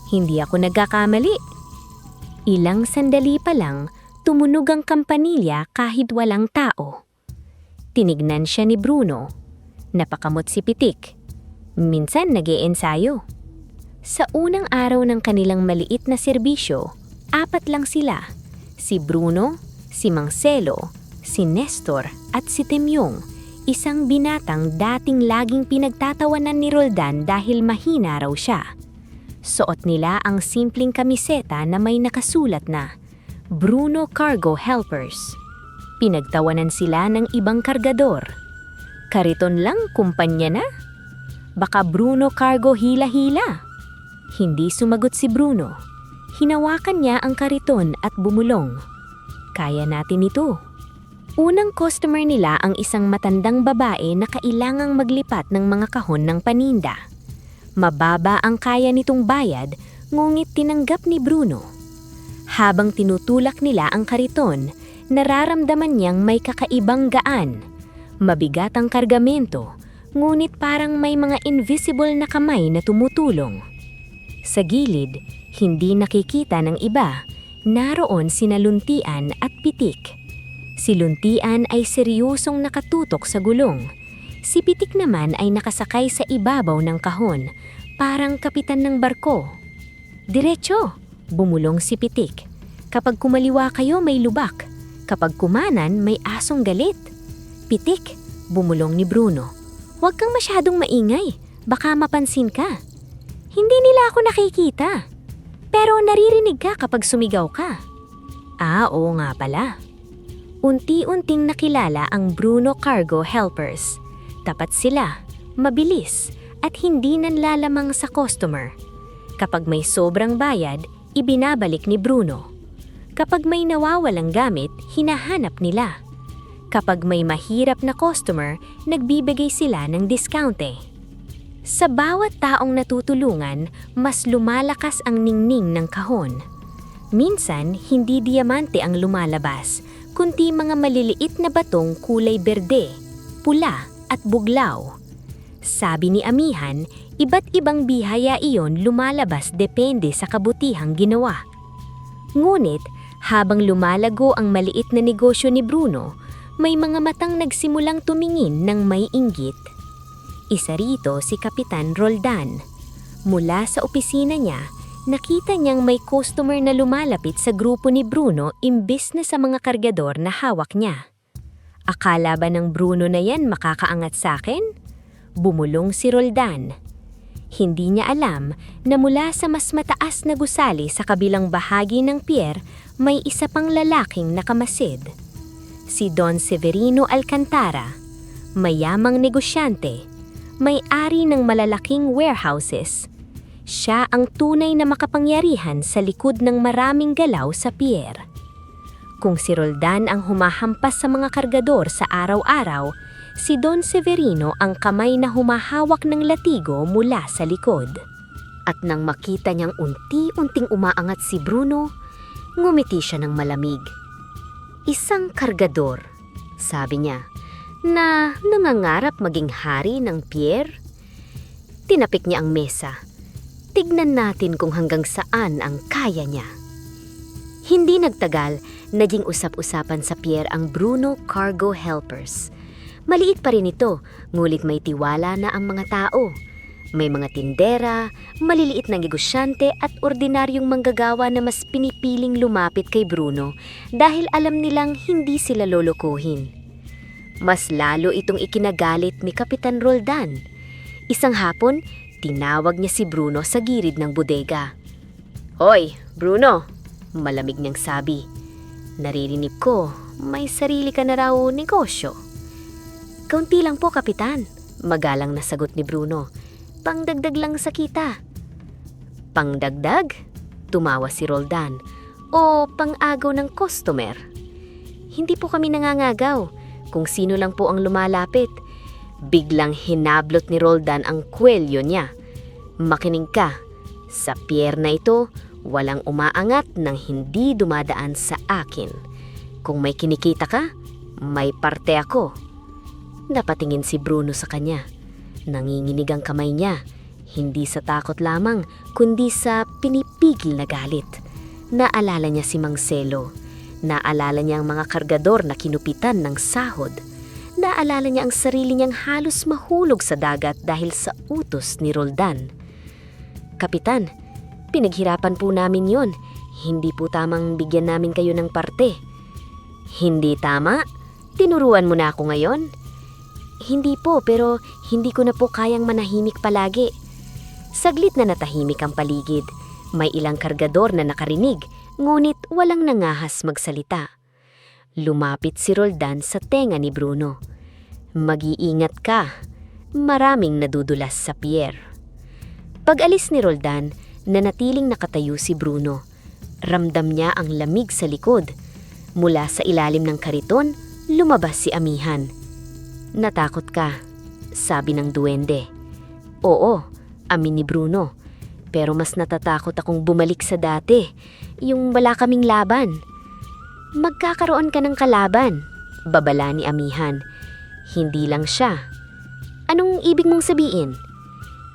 Hindi ako nagkakamali. Ilang sandali pa lang, tumunog ang kampanilya kahit walang tao. Tinignan siya ni Bruno. Napakamot si Pitik. Minsan nag-iensayo. Sa unang araw ng kanilang maliit na serbisyo, 4 lang sila. Si Bruno, si Marcelo, si Nestor at si Temyong, isang binatang dating laging pinagtatawanan ni Roldan dahil mahina raw siya. Suot nila ang simpleng kamiseta na may nakasulat na Bruno Cargo Helpers. Pinagtawanan sila ng ibang kargador. Kariton lang, kumpanya na? Baka Bruno Cargo hila-hila. Hindi sumagot si Bruno. Hinawakan niya ang kariton at bumulong. Kaya natin ito. Unang customer nila ang isang matandang babae na kailangang maglipat ng mga kahon ng paninda. Mababa ang kaya nitong bayad, ngunit tinanggap ni Bruno. Habang tinutulak nila ang kariton, nararamdaman niyang may kakaibang gaan. Mabigat ang kargamento, ngunit parang may mga invisible na kamay na tumutulong. Sa gilid, hindi nakikita ng iba, naroon sina Luntian at Pitik. Si Luntian ay seryosong nakatutok sa gulong. Si Pitik naman ay nakasakay sa ibabaw ng kahon, parang kapitan ng barko. Diretso, bumulong si Pitik. Kapag kumaliwa kayo may lubak, kapag kumanan may asong galit. Pitik, bumulong ni Bruno. Huwag kang masyadong maingay, baka mapansin ka. Hindi nila ako nakikita. Pero naririnig ka kapag sumigaw ka. Oo nga pala. Unti-unting nakilala ang Bruno Cargo Helpers. Tapat sila, mabilis, at hindi nanlalamang sa customer. Kapag may sobrang bayad, ibinabalik ni Bruno. Kapag may nawawalang gamit, hinahanap nila. Kapag may mahirap na customer, nagbibigay sila ng diskante. Sa bawat taong natutulungan, mas lumalakas ang ningning ng kahon. Minsan, hindi diamante ang lumalabas, kundi mga maliliit na batong kulay berde, pula at buglaw. Sabi ni Amihan, iba't ibang bihaya iyon lumalabas depende sa kabutihang ginawa. Ngunit, habang lumalago ang maliit na negosyo ni Bruno, may mga matang nagsimulang tumingin ng may inggit. Isa rito si Kapitan Roldan. Mula sa opisina niya, nakita niyang may customer na lumalapit sa grupo ni Bruno imbes na sa mga kargador na hawak niya. Akala ba ng Bruno na yan makakaangat sa akin? Bumulong si Roldan. Hindi niya alam na mula sa mas mataas na gusali sa kabilang bahagi ng pier, may isa pang lalaking nakamasid. Si Don Severino Alcantara, mayamang negosyante, may-ari ng malalaking warehouses. Siya ang tunay na makapangyarihan sa likod ng maraming galaw sa pier. Kung si Roldan ang humahampas sa mga kargador sa araw-araw, si Don Severino ang kamay na humahawak ng latigo mula sa likod. At nang makita niyang unti-unting umaangat si Bruno, ngumiti siya ng malamig. Isang kargador, sabi niya, na nangangarap maging hari ng pier. Tinapik niya ang mesa. Tignan natin kung hanggang saan ang kaya niya. Hindi nagtagal, naging usap-usapan sa pier ang Bruno Cargo Helpers. Maliit pa rin ito, ngulit may tiwala na ang mga tao. May mga tindera, maliliit na negosyante at ordinaryong manggagawa na mas pinipiling lumapit kay Bruno dahil alam nilang hindi sila lolokohin. Mas lalo itong ikinagalit ni Kapitan Roldan. Isang hapon, tinawag niya si Bruno sa gilid ng bodega. "Hoy, Bruno!" malamig niyang sabi. "Naririnig ko, may sarili ka na raw negosyo." "Kaunti lang po, Kapitan," magalang na sagot ni Bruno. "Pangdagdag lang sa kita." "Pangdagdag?" tumawa si Roldan. "O pang-agaw ng customer?" "Hindi po kami nangangagaw. Kung sino lang po ang lumalapit." Biglang hinablot ni Roldan ang kwelyo niya. "Makinig ka, sa pier na ito, walang umaangat nang hindi dumadaan sa akin. Kung may kinikita ka, may parte ako." Napatingin si Bruno sa kanya. Nanginginig ang kamay niya, hindi sa takot lamang, kundi sa pinipigil na galit. Naalala niya si Mang Selo. Naalala niya ang mga kargador na kinupitan ng sahod. Naalala niya ang sarili niyang halos mahulog sa dagat dahil sa utos ni Roldan. "Kapitan, pinaghirapan po namin yon. Hindi po tamang bigyan namin kayo ng parte." "Hindi tama? Tinuruan mo na ako ngayon?" "Hindi po, pero hindi ko na po kayang manahimik palagi." Saglit na natahimik ang paligid. May ilang kargador na nakarinig, ngunit walang nangahas magsalita. Lumapit si Roldan sa tenga ni Bruno. "Mag-iingat ka. Maraming nadudulas sa pier." Pag-alis ni Roldan, nanatiling nakatayo si Bruno. Ramdam niya ang lamig sa likod. Mula sa ilalim ng kariton, lumabas si Amihan. "Natakot ka," sabi ng duwende. "Oo," amin ni Bruno. "Pero mas natatakot akong bumalik sa dati, yung wala kaming laban." "Magkakaroon ka ng kalaban," babala ni Amihan. "Hindi lang siya." "Anong ibig mong sabihin?"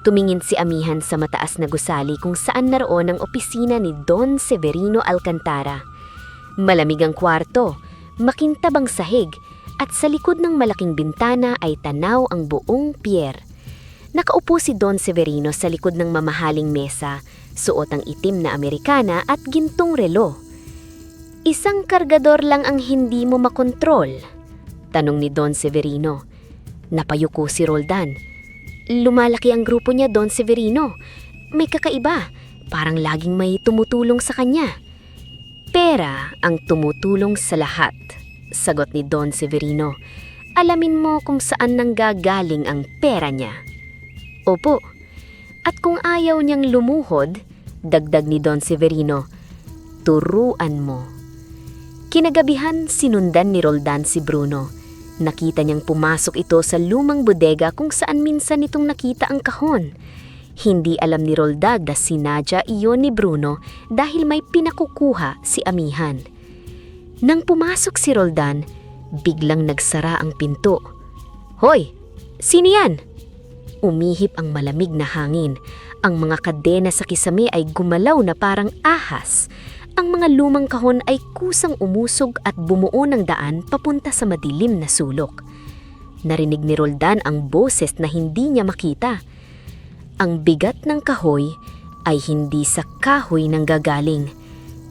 Tumingin si Amihan sa mataas na gusali kung saan naroon ang opisina ni Don Severino Alcantara. Malamig ang kwarto, makintabang sahig, at sa likod ng malaking bintana ay tanaw ang buong pier. Nakaupo si Don Severino sa likod ng mamahaling mesa, suot ang itim na Amerikana at gintong relo. "Isang kargador lang ang hindi mo makontrol?" tanong ni Don Severino. Napayuko si Roldan. "Lumalaki ang grupo niya, Don Severino. May kakaiba, parang laging may tumutulong sa kanya." "Pera ang tumutulong sa lahat," sagot ni Don Severino. "Alamin mo kung saan nanggagaling ang pera niya." "Opo. At kung ayaw niyang lumuhod," dagdag ni Don Severino, "turuan mo." Kinagabihan, sinundan ni Roldan si Bruno. Nakita niyang pumasok ito sa lumang bodega kung saan minsan itong nakita ang kahon. Hindi alam ni Roldan na sinadya iyon ni Bruno dahil may pinakukuha si amihan. Nang pumasok si Roldan, biglang nagsara ang pinto. "Hoy! Sino yan?" Umihip ang malamig na hangin. Ang mga kadena sa kisame ay gumalaw na parang ahas. Ang mga lumang kahon ay kusang umusog at bumuo ng daan papunta sa madilim na sulok. Narinig ni Roldan ang boses na hindi niya makita. Ang bigat ng kahoy ay hindi sa kahoy nang gagaling,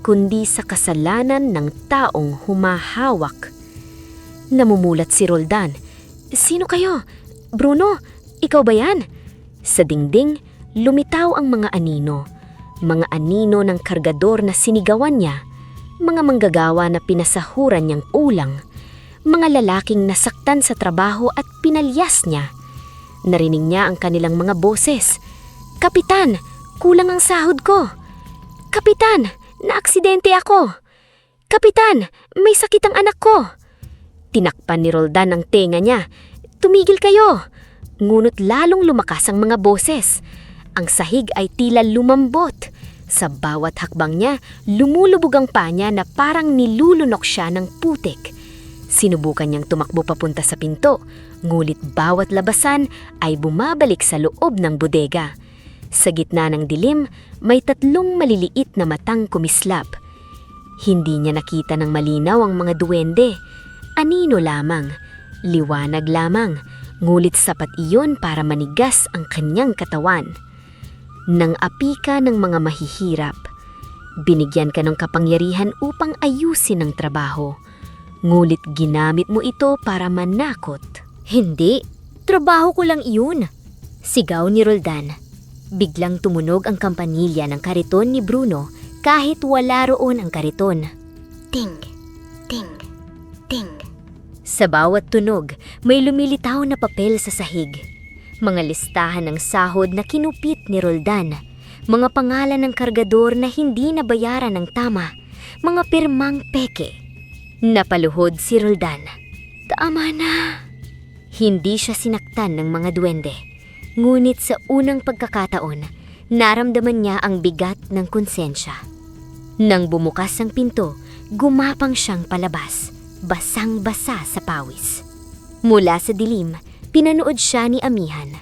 kundi sa kasalanan ng taong humahawak. Namumulat si Roldan. "Sino kayo? Bruno, ikaw ba yan?" Sa dingding, lumitaw ang mga anino. Mga anino ng kargador na sinigawan niya, mga manggagawa na pinasahuran niyang ulang, mga lalaking nasaktan sa trabaho at pinalyas niya. Narinig niya ang kanilang mga boses. "Kapitan, kulang ang sahod ko. Kapitan, naaksidente ako. Kapitan, may sakit ang anak ko." Tinakpan ni Roldan ang tenga niya. "Tumigil kayo!" Ngunit lalong lumakas ang mga boses. Ang sahig ay tila lumambot. Sa bawat hakbang niya, lumulubog ang paa niya na parang nilulunok siya ng putik. Sinubukan niyang tumakbo papunta sa pinto, ngulit bawat labasan ay bumabalik sa loob ng bodega. Sa gitna ng dilim, may 3 maliliit na matang kumislap. Hindi niya nakita ng malinaw ang mga duwende. Anino lamang, liwanag lamang, ngulit sapat iyon para manigas ang kanyang katawan. Nang api ka ng mga mahihirap, binigyan ka ng kapangyarihan upang ayusin ang trabaho, ngulit ginamit mo ito para manakot. "Hindi, trabaho ko lang iyon," sigaw ni Roldan. Biglang tumunog ang kampanilya ng kariton ni Bruno kahit wala roon ang kariton. Ting, ting, ting. Sa bawat tunog, may lumilitaw na papel sa sahig. Mga listahan ng sahod na kinupit ni Roldan. Mga pangalan ng kargador na hindi nabayaran ng tama. Mga pirmang peke. Napaluhod si Roldan. "Tama na." Hindi siya sinaktan ng mga duwende. Ngunit sa unang pagkakataon, naramdaman niya ang bigat ng konsensya. Nang bumukas ang pinto, gumapang siyang palabas, basang-basa sa pawis. Mula sa dilim, pinanood siya ni amihan.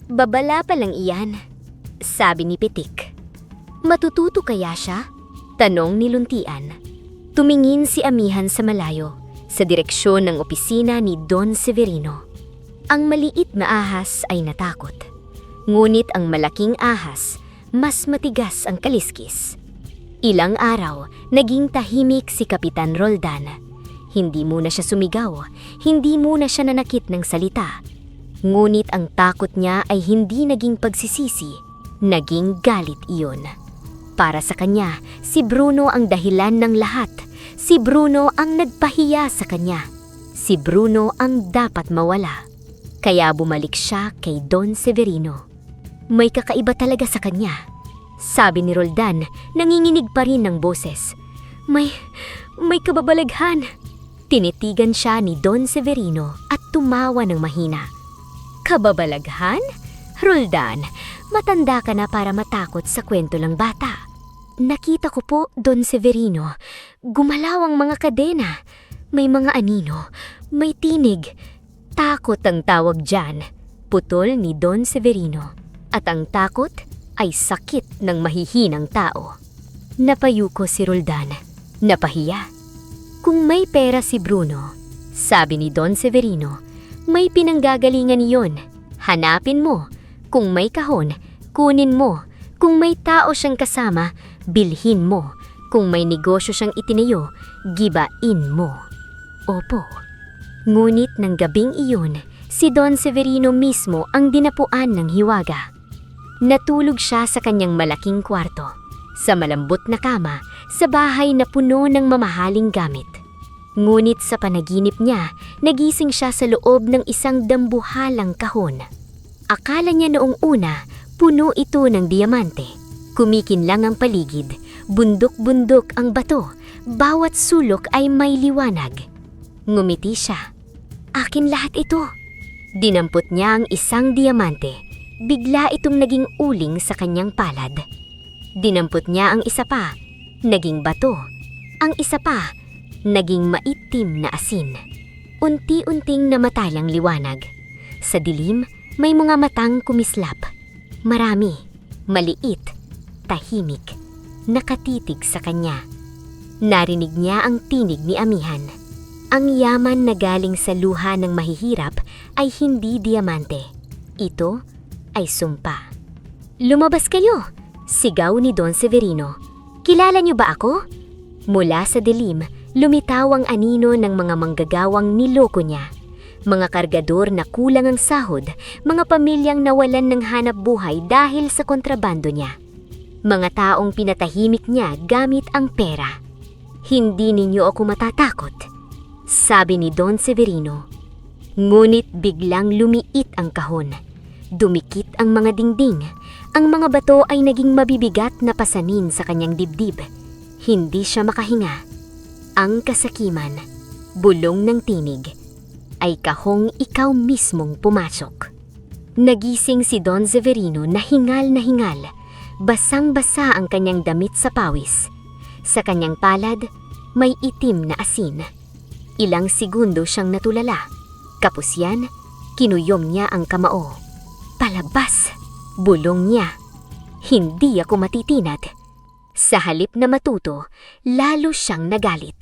"Babala pa lang iyan," sabi ni Pitik. "Matututo kaya siya?" tanong ni Luntian. Tumingin si amihan sa malayo, sa direksyon ng opisina ni Don Severino. Ang maliit na ahas ay natakot. Ngunit ang malaking ahas, mas matigas ang kaliskis. Ilang araw, naging tahimik si Kapitan Roldan. Hindi muna siya sumigaw, hindi muna siya nanakit ng salita. Ngunit ang takot niya ay hindi naging pagsisisi, naging galit iyon. Para sa kanya, si Bruno ang dahilan ng lahat. Si Bruno ang nagpahiya sa kanya. Si Bruno ang dapat mawala. Kaya bumalik siya kay Don Severino. May kakaiba talaga sa kanya, sabi ni Roldan, nanginginig pa rin ng boses. May kababalaghan. Tinitigan siya ni Don Severino at tumawa ng mahina. "Kababalaghan? Roldan, matanda ka na para matakot sa kwento lang bata." "Nakita ko po, Don Severino. Gumalaw ang mga kadena. May mga anino, may tinig. Takot ang tawag dyan," putol ni Don Severino. At ang takot ay sakit ng mahihinang tao. Napayuko si Roldan. Napahiya. Kung may pera si Bruno, sabi ni Don Severino, may pinanggagalingan iyon. Hanapin mo. Kung may kahon, kunin mo. Kung may tao siyang kasama, bilhin mo. Kung may negosyo siyang itinayo, gibain mo. Opo. Ngunit ng gabing iyon, si Don Severino mismo ang dinapuan ng hiwaga. Natulog siya sa kanyang malaking kwarto, sa malambot na kama, sa bahay na puno ng mamahaling gamit. Ngunit sa panaginip niya, nagising siya sa loob ng isang dambuhalang kahon. Akala niya noong una, puno ito ng diamante. Kumikinlang ang paligid, bundok-bundok ang bato, bawat sulok ay may liwanag. Ngumiti siya. Akin lahat ito. Dinampot niya ang isang diamante. Bigla itong naging uling sa kanyang palad. Dinampot niya ang isa pa. Naging bato. Ang isa pa, naging maitim na asin. Unti-unting namatay ang liwanag. Sa dilim, may mga matang kumislap. Marami, maliit, tahimik, nakatitig sa kanya. Narinig niya ang tinig ni Amihan. Ang yaman na galing sa luha ng mahihirap ay hindi diamante. Ito ay sumpa. "Lumabas kayo!" sigaw ni Don Severino. "Kilala niyo ba ako?" Mula sa dilim, lumitaw ang anino ng mga manggagawang niloko niya. Mga kargador na kulang ang sahod, mga pamilyang nawalan ng hanap buhay dahil sa kontrabando niya. Mga taong pinatahimik niya gamit ang pera. "Hindi ninyo ako matatakot," sabi ni Don Severino. Ngunit biglang lumiit ang kahon. Dumikit ang mga dingding. Ang mga bato ay naging mabibigat na pasanin sa kanyang dibdib. Hindi siya makahinga. Ang kasakiman, bulong ng tinig, ay kahong ikaw mismong pumasok. Nagising si Don Severino na hingal. Basang-basa ang kanyang damit sa pawis. Sa kanyang palad, may itim na asin. Ilang segundo siyang natulala. Kapos yan, kinuyom niya ang kamao. "Palabas!" bulong niya. "Hindi ako matitinag." Sa halip na matuto, lalo siyang nagalit.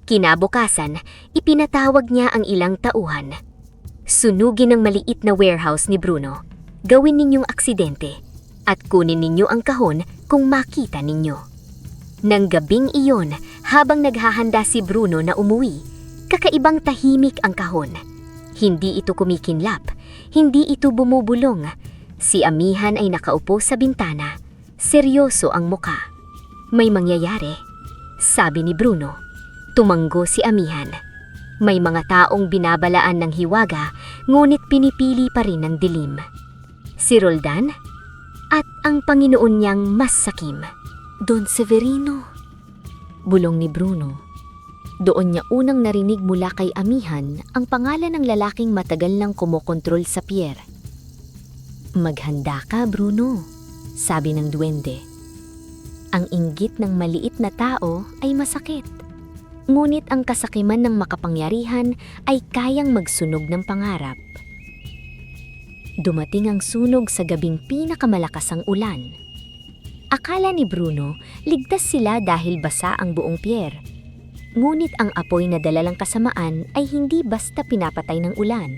Kinabukasan, ipinatawag niya ang ilang tauhan. "Sunugin ang maliit na warehouse ni Bruno. Gawin ninyong aksidente at kunin ninyo ang kahon kung makita ninyo." Nang gabing iyon, habang naghahanda si Bruno na umuwi, kakaibang tahimik ang kahon. Hindi ito kumikinlap, hindi ito bumubulong. Si Amihan ay nakaupo sa bintana. Seryoso ang muka. "May mangyayari," sabi ni Bruno. Tumanggo si Amihan. May mga taong binabalaan ng hiwaga, ngunit pinipili pa rin ang dilim. Si Roldan at ang Panginoon niyang mas sakim. "Don Severino," bulong ni Bruno. Doon niya unang narinig mula kay Amihan ang pangalan ng lalaking matagal nang kumokontrol sa pier. "Maghanda ka, Bruno," sabi ng duwende. Ang inggit ng maliit na tao ay masakit. Ngunit ang kasakiman ng makapangyarihan ay kayang magsunog ng pangarap. Dumating ang sunog sa gabing pinakamalakas ang ulan. Akala ni Bruno, ligtas sila dahil basa ang buong pier. Ngunit ang apoy na dalalang kasamaan ay hindi basta pinapatay ng ulan.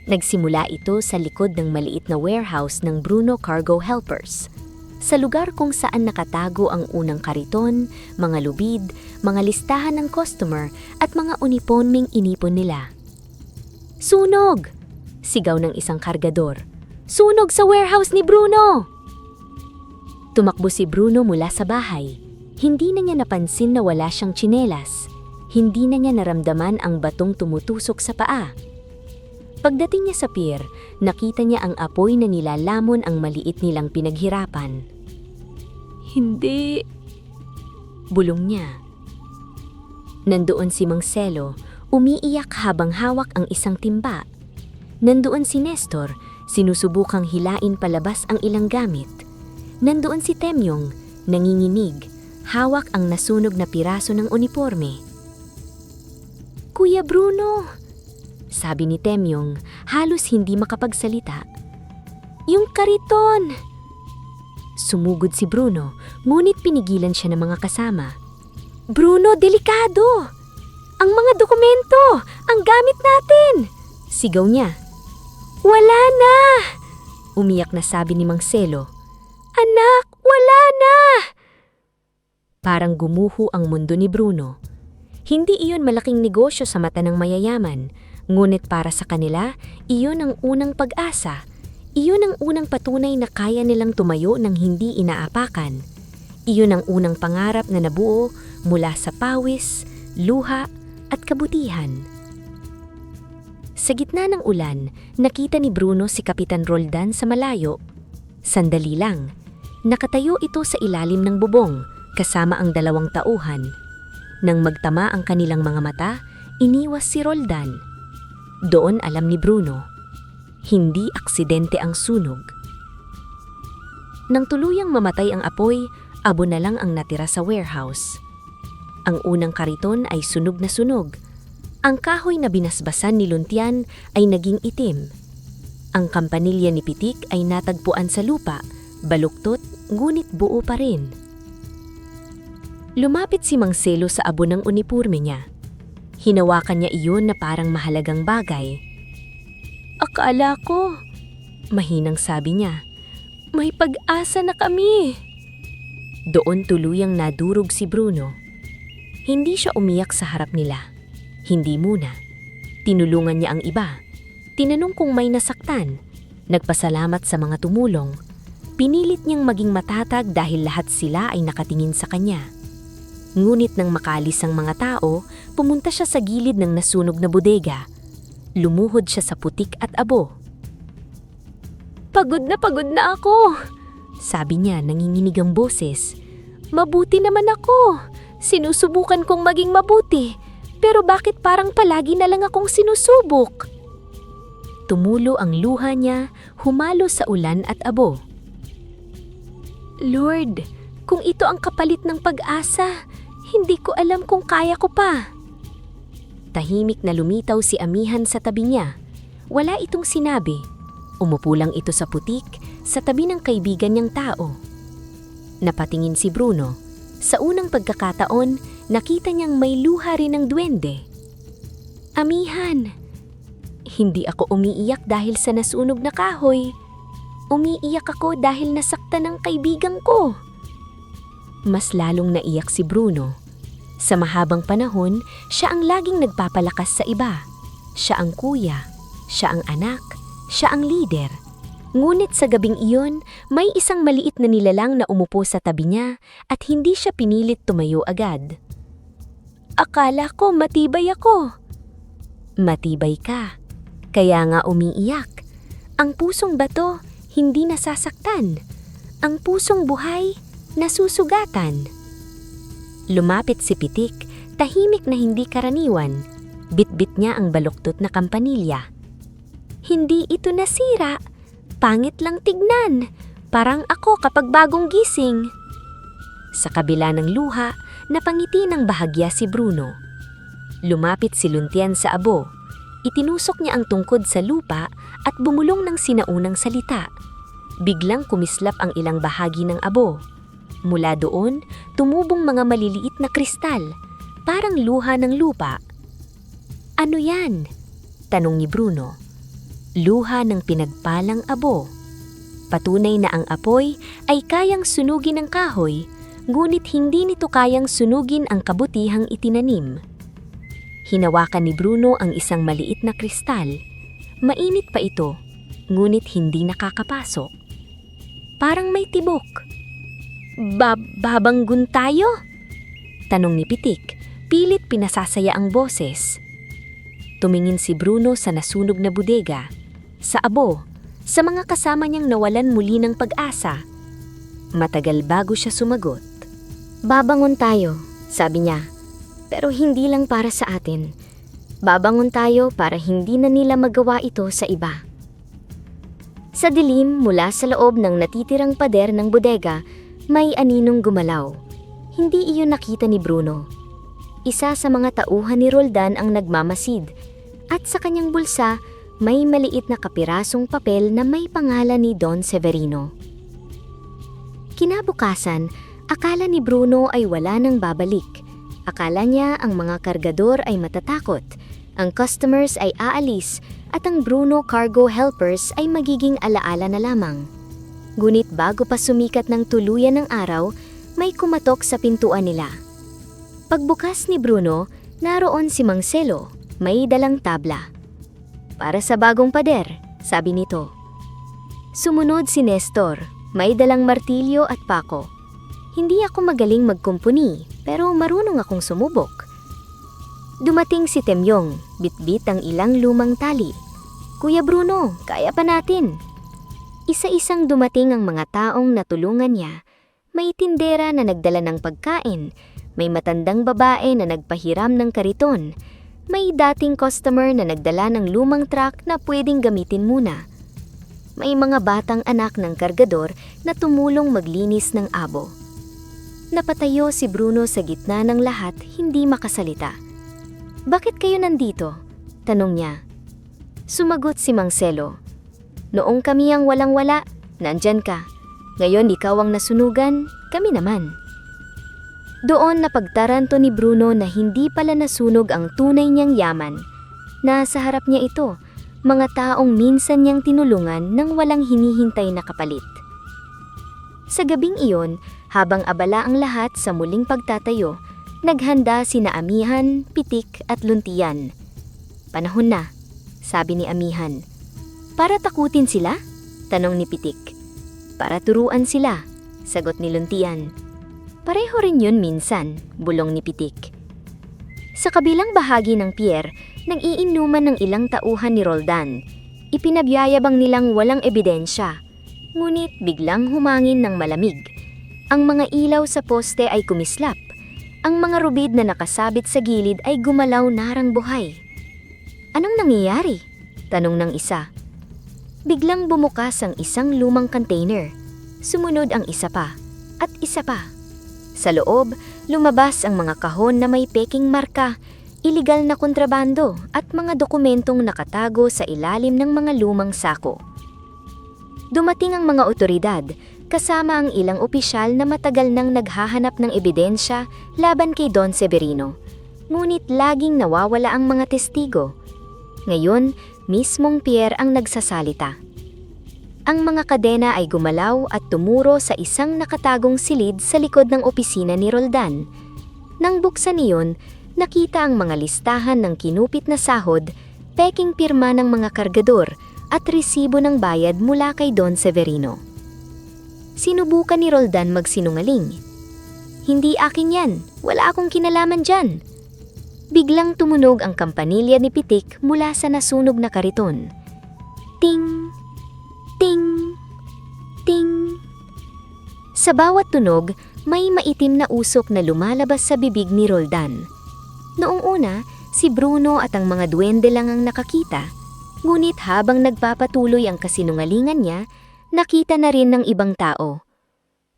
Nagsimula ito sa likod ng maliit na warehouse ng Bruno Cargo Helpers, sa lugar kung saan nakatago ang unang kariton, mga lubid, mga listahan ng customer at mga unipormeng inipon nila. "Sunog!" sigaw ng isang kargador. "Sunog sa warehouse ni Bruno!" Tumakbo si Bruno mula sa bahay. Hindi na niya napansin na wala siyang tsinelas. Hindi na niya naramdaman ang batong tumutusok sa paa. Pagdating niya sa pier, nakita niya ang apoy na nilalamon ang maliit nilang pinaghirapan. "Hindi," bulong niya. Nandoon si Marcelo, umiiyak habang hawak ang isang timba. Nandoon si Nestor, sinusubukang hilain palabas ang ilang gamit. Nandoon si Temyong, nanginginig, hawak ang nasunog na piraso ng uniporme. "Kuya Bruno," sabi ni Temyong, halos hindi makapagsalita. "Yung kariton!" Sumugod si Bruno, ngunit pinigilan siya ng mga kasama. "Bruno, delikado! Ang mga dokumento! Ang gamit natin!" sigaw niya. "Wala na!" umiyak na sabi ni Marcelo. "Anak, wala na!" Parang gumuho ang mundo ni Bruno. Hindi iyon malaking negosyo sa mata ng mayayaman, ngunit para sa kanila, iyon ang unang pag-asa. Iyon ang unang patunay na kaya nilang tumayo ng hindi inaapakan. Iyon ang unang pangarap na nabuo mula sa pawis, luha at kabutihan. Sa gitna ng ulan, nakita ni Bruno si Kapitan Roldan sa malayo. Sandali lang, nakatayo ito sa ilalim ng bubong, kasama ang dalawang tauhan. Nang magtama ang kanilang mga mata, iniwas si Roldan. Doon alam ni Bruno, hindi aksidente ang sunog. Nang tuluyang mamatay ang apoy, abo na lang ang natira sa warehouse. Ang unang kariton ay sunog na sunog. Ang kahoy na binasbasan ni Luntian ay naging itim. Ang kampanilya ni Pitik ay natagpuan sa lupa, baluktot, ngunit buo pa rin. Lumapit si Mang Selo sa abo ng uniporme niya. Hinawakan niya iyon na parang mahalagang bagay. "Akala ko," mahinang sabi niya, "may pag-asa na kami." Doon tuluyang nadurog si Bruno. Hindi siya umiyak sa harap nila. Hindi muna. Tinulungan niya ang iba. Tinanong kung may nasaktan. Nagpasalamat sa mga tumulong. Pinilit niyang maging matatag dahil lahat sila ay nakatingin sa kanya. Ngunit nang makalis ang mga tao, pumunta siya sa gilid ng nasunog na bodega. Lumuhod siya sa putik at abo. Pagod na ako," sabi niya nanginginig ang boses. "Mabuti naman ako. Sinusubukan kong maging mabuti. Pero bakit parang palagi na lang akong sinusubok?" Tumulo ang luha niya, humalo sa ulan at abo. "Lord, kung ito ang kapalit ng pag-asa, hindi ko alam kung kaya ko pa." Tahimik na lumitaw si Amihan sa tabi niya. Wala itong sinabi. Umupo lang ito sa putik, sa tabi ng kaibigan niyang tao. Napatingin si Bruno. Sa unang pagkakataon, nakita niyang may luha rin ng duwende. "Amihan, hindi ako umiiyak dahil sa nasunog na kahoy. Umiiyak ako dahil nasaktan ng kaibigan ko." Mas lalong naiyak si Bruno. Sa mahabang panahon, siya ang laging nagpapalakas sa iba. Siya ang kuya, siya ang anak, siya ang leader. Ngunit sa gabing iyon, may isang maliit na nilalang na umupo sa tabi niya at hindi siya pinilit tumayo agad. "Akala ko matibay ako." "Matibay ka. Kaya nga umiiyak. Ang pusong bato, hindi nasasaktan. Ang pusong buhay, nasusugatan." Lumapit si Pitik, tahimik na hindi karaniwan. Bitbit niya ang baluktot na kampanilya. "Hindi ito nasira. Pangit lang tignan. Parang ako kapag bagong gising." Sa kabila ng luha, napangiti ng bahagya si Bruno. Lumapit si Luntian sa abo. Itinusok niya ang tungkod sa lupa at bumulong ng sinaunang salita. Biglang kumislap ang ilang bahagi ng abo. Mula doon, tumubong mga maliliit na kristal, parang luha ng lupa. "Ano yan?" tanong ni Bruno. "Luha ng pinagpalang abo." Patunay na ang apoy ay kayang sunugin ang kahoy, ngunit hindi nito kayang sunugin ang kabutihang itinanim. Hinawakan ni Bruno ang isang maliit na kristal. Mainit pa ito, ngunit hindi nakakapasok. Parang may tibok. Babanggun tayo?" tanong ni Pitik, pilit pinasasaya ang boses. Tumingin si Bruno sa nasunog na bodega, sa abo, sa mga kasama niyang nawalan muli ng pag-asa. Matagal bago siya sumagot. "Babangon tayo," sabi niya, "pero hindi lang para sa atin. Babangon tayo para hindi na nila magawa ito sa iba." Sa dilim mula sa loob ng natitirang pader ng bodega, may aninong gumalaw. Hindi iyon nakita ni Bruno. Isa sa mga tauhan ni Roldan ang nagmamasid, at sa kanyang bulsa may maliit na kapirasong papel na may pangalan ni Don Severino. Kinabukasan, akala ni Bruno ay wala nang babalik. Akala niya ang mga kargador ay matatakot, ang customers ay aalis, at ang Bruno Cargo Helpers ay magiging alaala na lamang. Ngunit bago pa sumikat ng tuluyan ng araw, may kumatok sa pintuan nila. Pagbukas ni Bruno, naroon si Mang Selo, may dalang tabla. "Para sa bagong pader," sabi nito. Sumunod si Nestor, may dalang martilyo at pako. "Hindi ako magaling magkumpuni, pero marunong akong sumubok." Dumating si Temyong, bitbit ang ilang lumang tali. "Kuya Bruno, kaya pa natin." Isa-isang dumating ang mga taong natulungan niya. May tindera na nagdala ng pagkain, may matandang babae na nagpahiram ng kariton, May dating customer na nagdala ng lumang truck na pwedeng gamitin muna. May mga batang anak ng kargador na tumulong maglinis ng abo. Napatayo si Bruno sa gitna ng lahat, hindi makasalita. "Bakit kayo nandito?" tanong niya. Sumagot si Marcelo. "Noong kami ang walang-wala, nandyan ka. Ngayon ikaw ang nasunugan, kami naman." Doon napagtaranto ni Bruno na hindi pala nasunog ang tunay niyang yaman. Nasa harap niya ito, mga taong minsan niyang tinulungan nang walang hinihintay na kapalit. Sa gabing iyon, habang abala ang lahat sa muling pagtatayo, naghanda sina Amihan, Pitik at Luntian. "Panahon na," sabi ni Amihan. "Para takutin sila?" tanong ni Pitik. "Para turuan sila," sagot ni Luntian. "Pareho rin yun minsan," bulong ni Pitik. Sa kabilang bahagi ng pier, nag-iinuman ng ilang tauhan ni Roldan. Ipinabyayabang nilang walang ebidensya, ngunit biglang humangin ng malamig. Ang mga ilaw sa poste ay kumislap. Ang mga rubid na nakasabit sa gilid ay gumalaw narang buhay. "Anong nangyayari?" tanong ng isa. Biglang bumukas ang isang lumang container. Sumunod ang isa pa, at isa pa. Sa loob, lumabas ang mga kahon na may peking marka, iligal na kontrabando at mga dokumentong nakatago sa ilalim ng mga lumang sako. Dumating ang mga otoridad, kasama ang ilang opisyal na matagal nang naghahanap ng ebidensya laban kay Don Severino. Ngunit laging nawawala ang mga testigo. Ngayon, mismong Pierre ang nagsasalita. Ang mga kadena ay gumalaw at tumuro sa isang nakatagong silid sa likod ng opisina ni Roldan. Nang buksan iyon, nakita ang mga listahan ng kinupit na sahod, peking pirma ng mga kargador at resibo ng bayad mula kay Don Severino. Sinubukan ni Roldan magsinungaling. "Hindi akin yan, wala akong kinalaman dyan." Biglang tumunog ang kampanilya ni Pitik mula sa nasunog na kariton. Ting! Ting! Ting! Sa bawat tunog, may maitim na usok na lumalabas sa bibig ni Roldan. Noong una, si Bruno at ang mga duwende lang ang nakakita. Ngunit habang nagpapatuloy ang kasinungalingan niya, nakita na rin ng ibang tao.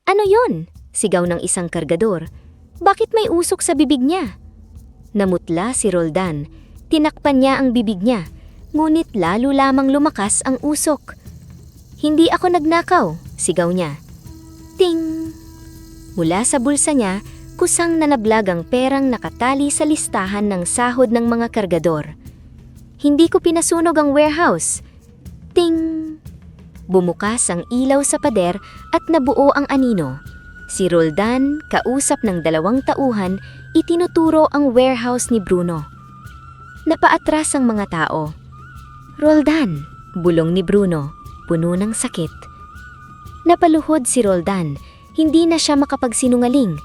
"Ano yon?" sigaw ng isang kargador. "Bakit may usok sa bibig niya?" Namutla si Roldan. Tinakpan niya ang bibig niya, ngunit lalo lamang lumakas ang usok. "Hindi ako nagnakaw," sigaw niya. Ting! Mula sa bulsa niya, kusang nanablag ang perang nakatali sa listahan ng sahod ng mga kargador. "Hindi ko pinasunog ang warehouse." Ting! Bumukas ang ilaw sa pader at nabuo ang anino. Si Roldan, kausap ng dalawang tauhan, itinuturo ang warehouse ni Bruno. Napaatras ang mga tao. "Roldan!" bulong ni Bruno, puno ng sakit. Napaluhod si Roldan, hindi na siya makapagsinungaling.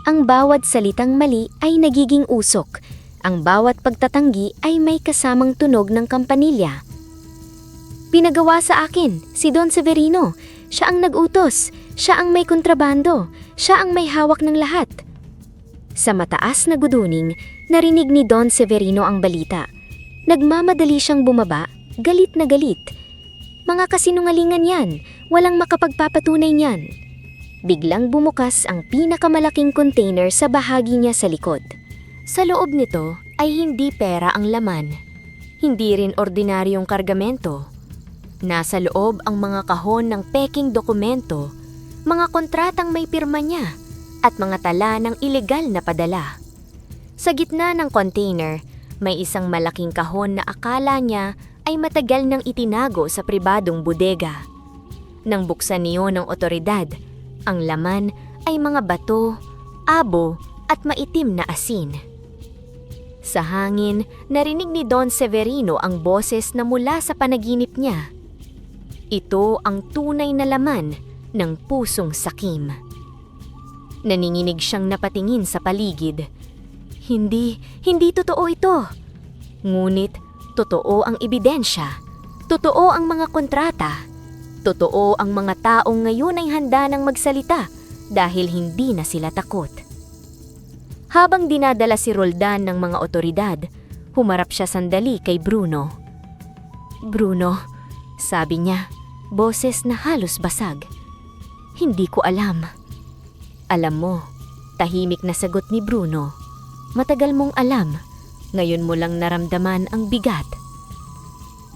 Ang bawat salitang mali ay nagiging usok. Ang bawat pagtatanggi ay may kasamang tunog ng kampanilya. "Pinagawa sa akin, si Don Severino. Siya ang nag-utos, siya ang may kontrabando, siya ang may hawak ng lahat." Sa mataas na guduning, narinig ni Don Severino ang balita. Nagmamadali siyang bumaba, galit na galit. "Mga kasinungalingan yan, walang makapagpapatunay niyan." Biglang bumukas ang pinakamalaking container sa bahagi niya sa likod. Sa loob nito ay hindi pera ang laman. Hindi rin ordinaryong kargamento. Nasa loob ang mga kahon ng peking dokumento, mga kontratang may pirma niya, at mga tala ng ilegal na padala. Sa gitna ng container, may isang malaking kahon na akala niya ay matagal nang itinago sa pribadong bodega. Nang buksan niyo ng otoridad, ang laman ay mga bato, abo at maitim na asin. Sa hangin, narinig ni Don Severino ang boses na mula sa panaginip niya. Ito ang tunay na laman ng pusong sakim. Naninginig siyang napatingin sa paligid. Hindi totoo ito. Ngunit totoo ang ebidensya. Totoo ang mga kontrata. Totoo ang mga taong ngayon ay handa nang magsalita dahil hindi na sila takot. Habang dinadala si Roldan ng mga otoridad, Humarap siya sandali kay Bruno. "Bruno," sabi niya, boses na halos basag. "Hindi ko alam." "Alam mo," tahimik na sagot ni Bruno. "Matagal mong alam. Ngayon mo lang naramdaman ang bigat."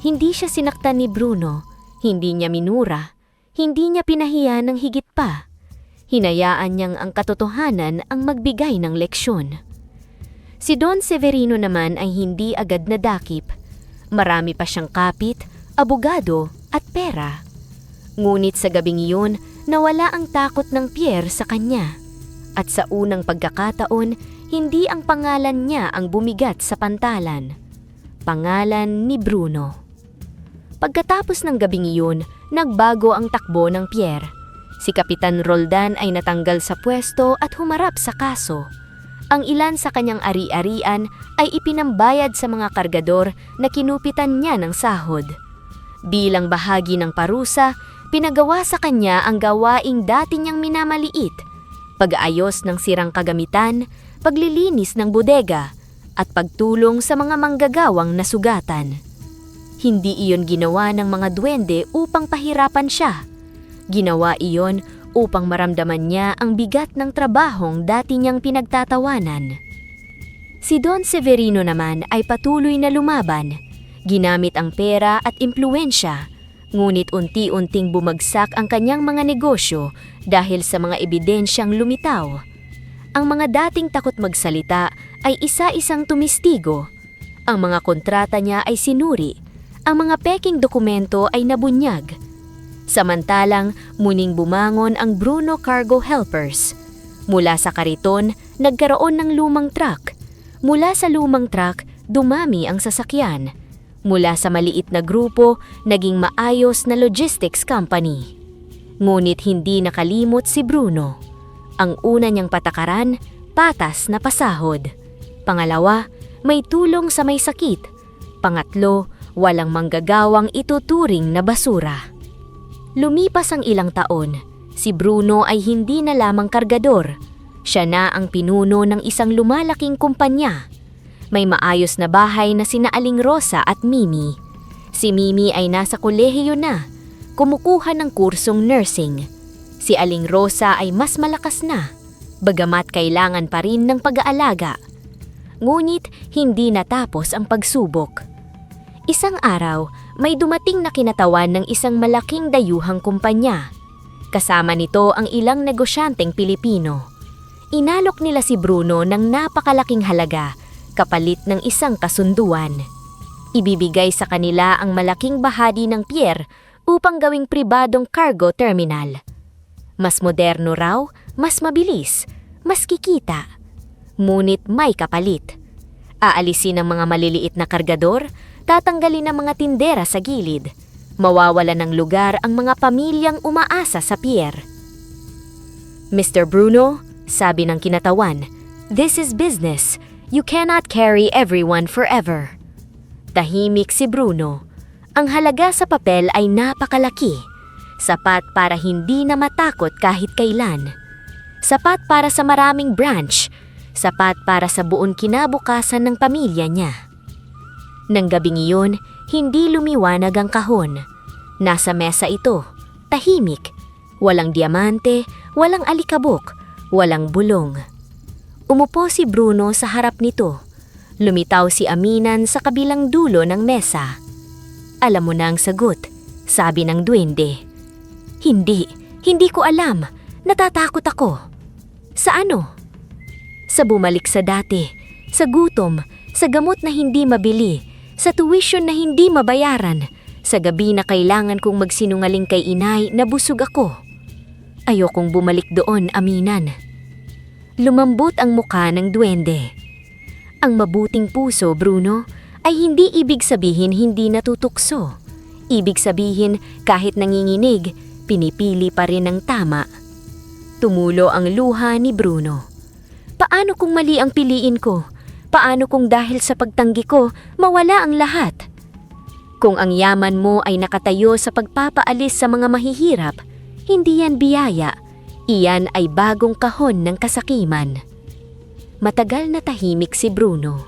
Hindi siya sinaktan ni Bruno, hindi niya minura, hindi niya pinahiya ng higit pa. Hinayaan niyang ang katotohanan ang magbigay ng leksyon. Si Don Severino naman ay hindi agad nadakip. Marami pa siyang kapit, abogado at pera. Ngunit sa gabing iyon, nawala ang takot ng Pierre sa kanya. At sa unang pagkakataon, hindi ang pangalan niya ang bumigat sa pantalan. Pangalan ni Bruno. Pagkatapos ng gabing iyon, nagbago ang takbo ng Pierre. Si Kapitan Roldan ay natanggal sa pwesto at humarap sa kaso. Ang ilan sa kanyang ari-arian ay ipinambayad sa mga kargador na kinupitan niya ng sahod. Bilang bahagi ng parusa, pinagawa sa kanya ang gawaing dati niyang minamaliit: pag-aayos ng sirang kagamitan, paglilinis ng bodega, at pagtulong sa mga manggagawang nasugatan. Hindi iyon ginawa ng mga duwende upang pahirapan siya. Ginawa iyon upang maramdaman niya ang bigat ng trabahong dati niyang pinagtatawanan. Si Don Severino naman ay patuloy na lumaban. Ginamit ang pera at impluwensya, ngunit unti-unting bumagsak ang kanyang mga negosyo dahil sa mga ebidensyang lumitaw. Ang mga dating takot magsalita ay isa-isang tumistigo. Ang mga kontrata niya ay sinuri. Ang mga peking dokumento ay nabunyag. Samantalang muning bumangon ang Bruno Cargo Helpers. Mula sa kariton, nagkaroon ng lumang truck. Mula sa lumang truck, dumami ang sasakyan. Mula sa maliit na grupo, naging maayos na logistics company. Ngunit hindi nakalimot si Bruno. Ang una niyang patakaran, patas na pasahod. Pangalawa, may tulong sa may sakit. Pangatlo, walang manggagawang ituturing na basura. Lumipas ang ilang taon, si Bruno ay hindi na lamang kargador. Siya na ang pinuno ng isang lumalaking kumpanya. May maayos na bahay na sina Aling Rosa at Mimi. Si Mimi ay nasa kolehiyo na, kumukuha ng kursong nursing. Si Aling Rosa ay mas malakas na, bagamat kailangan pa rin ng pag-aalaga. Ngunit hindi natapos ang pagsubok. Isang araw, may dumating na kinatawan ng isang malaking dayuhang kumpanya. Kasama nito ang ilang negosyanteng Pilipino. Inalok nila si Bruno ng napakalaking halaga, kapalit ng isang kasunduan. Ibibigay sa kanila ang malaking bahagi ng Pierre upang gawing pribadong cargo terminal. Mas moderno raw, mas mabilis, mas kikita. Ngunit may kapalit. Aalisin ang mga maliliit na kargador, tatanggalin ang mga tindera sa gilid. Mawawala ng lugar ang mga pamilyang umaasa sa Pierre. "Mr. Bruno," sabi ng kinatawan, "this is business. You cannot carry everyone forever." Tahimik si Bruno. Ang halaga sa papel ay napakalaki. Sapat para hindi na matakot kahit kailan. Sapat para sa maraming branch. Sapat para sa buong kinabukasan ng pamilya niya. Nang gabing iyon, hindi lumiwanag ang kahon. Nasa mesa ito, tahimik. Walang diamante, walang alikabok, walang bulong. Umupo si Bruno sa harap nito. Lumitaw si Aminan sa kabilang dulo ng mesa. "Alam mo na ang sagot," sabi ng duwende. Hindi ko alam. Natatakot ako." "Sa ano?" "Sa bumalik sa dati, sa gutom, sa gamot na hindi mabili, sa tuition na hindi mabayaran, sa gabi na kailangan kong magsinungaling kay inay na busog ako. Ayokong bumalik doon, Aminan." Lumambot ang muka ng duwende. Ang mabuting puso, Bruno, ay hindi ibig sabihin hindi natutukso. Ibig sabihin kahit nanginginig, pinipili pa rin ang tama. Tumulo ang luha ni Bruno. "Paano kung mali ang piliin ko? Paano kung dahil sa pagtanggi ko, mawala ang lahat? Kung ang yaman mo ay nakatayo sa pagpapaalis sa mga mahihirap, hindi yan biyaya, iyan ay bagong kahon ng kasakiman." Matagal na tahimik si Bruno.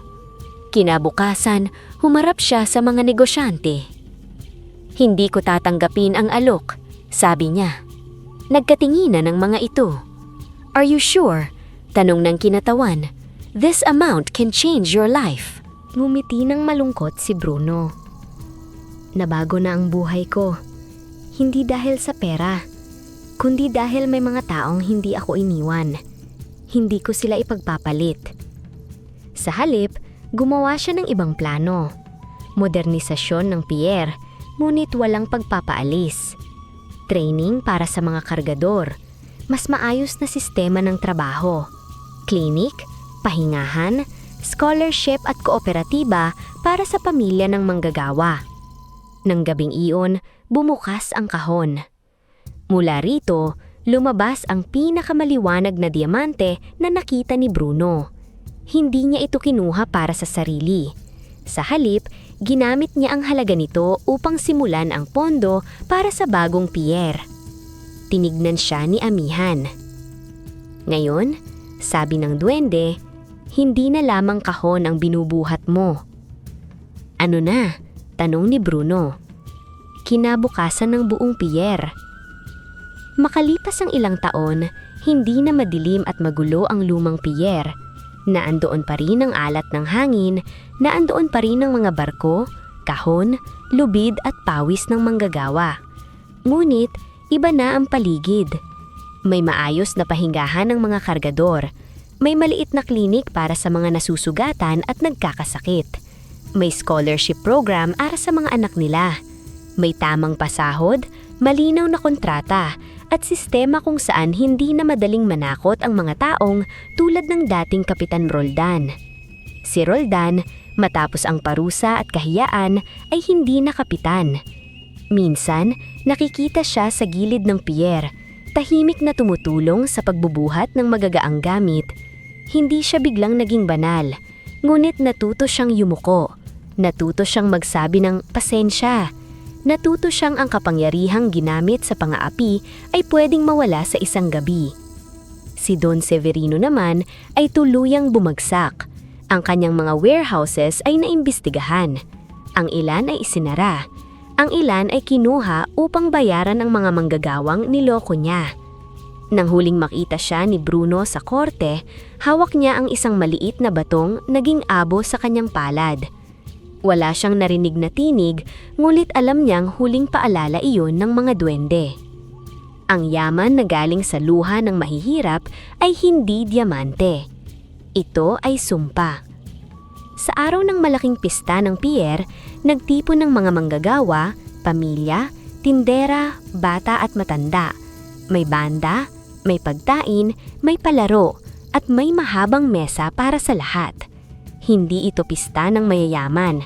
Kinabukasan, humarap siya sa mga negosyante. "Hindi ko tatanggapin ang alok," sabi niya. Nagkatinginan ng mga ito. "Are you sure?" tanong ng kinatawan. "This amount can change your life." Ngumiti ng malungkot si Bruno. "Nabago na ang buhay ko. Hindi dahil sa pera, kundi dahil may mga taong hindi ako iniwan. Hindi ko sila ipagpapalit." Sa halip, gumawa siya ng ibang plano. Modernisasyon ng pier, ngunit walang pagpapaalis. Training para sa mga kargador. Mas maayos na sistema ng trabaho. Klinik, pahingahan, scholarship at kooperatiba para sa pamilya ng manggagawa. Nang gabing iyon, bumukas ang kahon. Mula rito, lumabas ang pinakamaliwanag na diamante na nakita ni Bruno. Hindi niya ito kinuha para sa sarili. Sa halip, ginamit niya ang halaga nito upang simulan ang pondo para sa bagong pier. Tinignan siya ni Amihan. "Ngayon," sabi ng duwende, "hindi na lamang kahon ang binubuhat mo." "Ano na?" tanong ni Bruno. "Kinabukasan ng buong pier." Makalipas ang ilang taon, hindi na madilim at magulo ang lumang pier. Naandoon pa rin ang alat ng hangin, naandoon pa rin ang mga barko, kahon, lubid at pawis ng manggagawa. Ngunit, iba na ang paligid. May maayos na pahingahan ng mga kargador. May maliit na klinik para sa mga nasusugatan at nagkakasakit. May scholarship program para sa mga anak nila. May tamang pasahod, malinaw na kontrata, at sistema kung saan hindi na madaling manakot ang mga taong tulad ng dating Kapitan Roldan. Si Roldan, matapos ang parusa at kahiyaan, ay hindi na kapitan. Minsan, nakikita siya sa gilid ng pier, tahimik na tumutulong sa pagbubuhat ng magagaang gamit. Hindi siya biglang naging banal, ngunit natuto siyang yumuko. Natuto siyang magsabi ng pasensya. Natuto siyang ang kapangyarihang ginamit sa pang-aapi ay pwedeng mawala sa isang gabi. Si Don Severino naman ay tuluyang bumagsak. Ang kanyang mga warehouses ay naimbestigahan. Ang ilan ay isinara. Ang ilan ay kinuha upang bayaran ang mga manggagawang niloko niya. Nang huling makita siya ni Bruno sa korte, hawak niya ang isang maliit na batong naging abo sa kanyang palad. Wala siyang narinig na tinig, ngulit alam niyang huling paalala iyon ng mga duwende. Ang yaman na galing sa luha ng mahihirap ay hindi diamante. Ito ay sumpa. Sa araw ng malaking pista ng pier, nagtipon ng mga manggagawa, pamilya, tindera, bata at matanda. May banda, may pagkain, may palaro, at may mahabang mesa para sa lahat. Hindi ito pista ng mayayaman.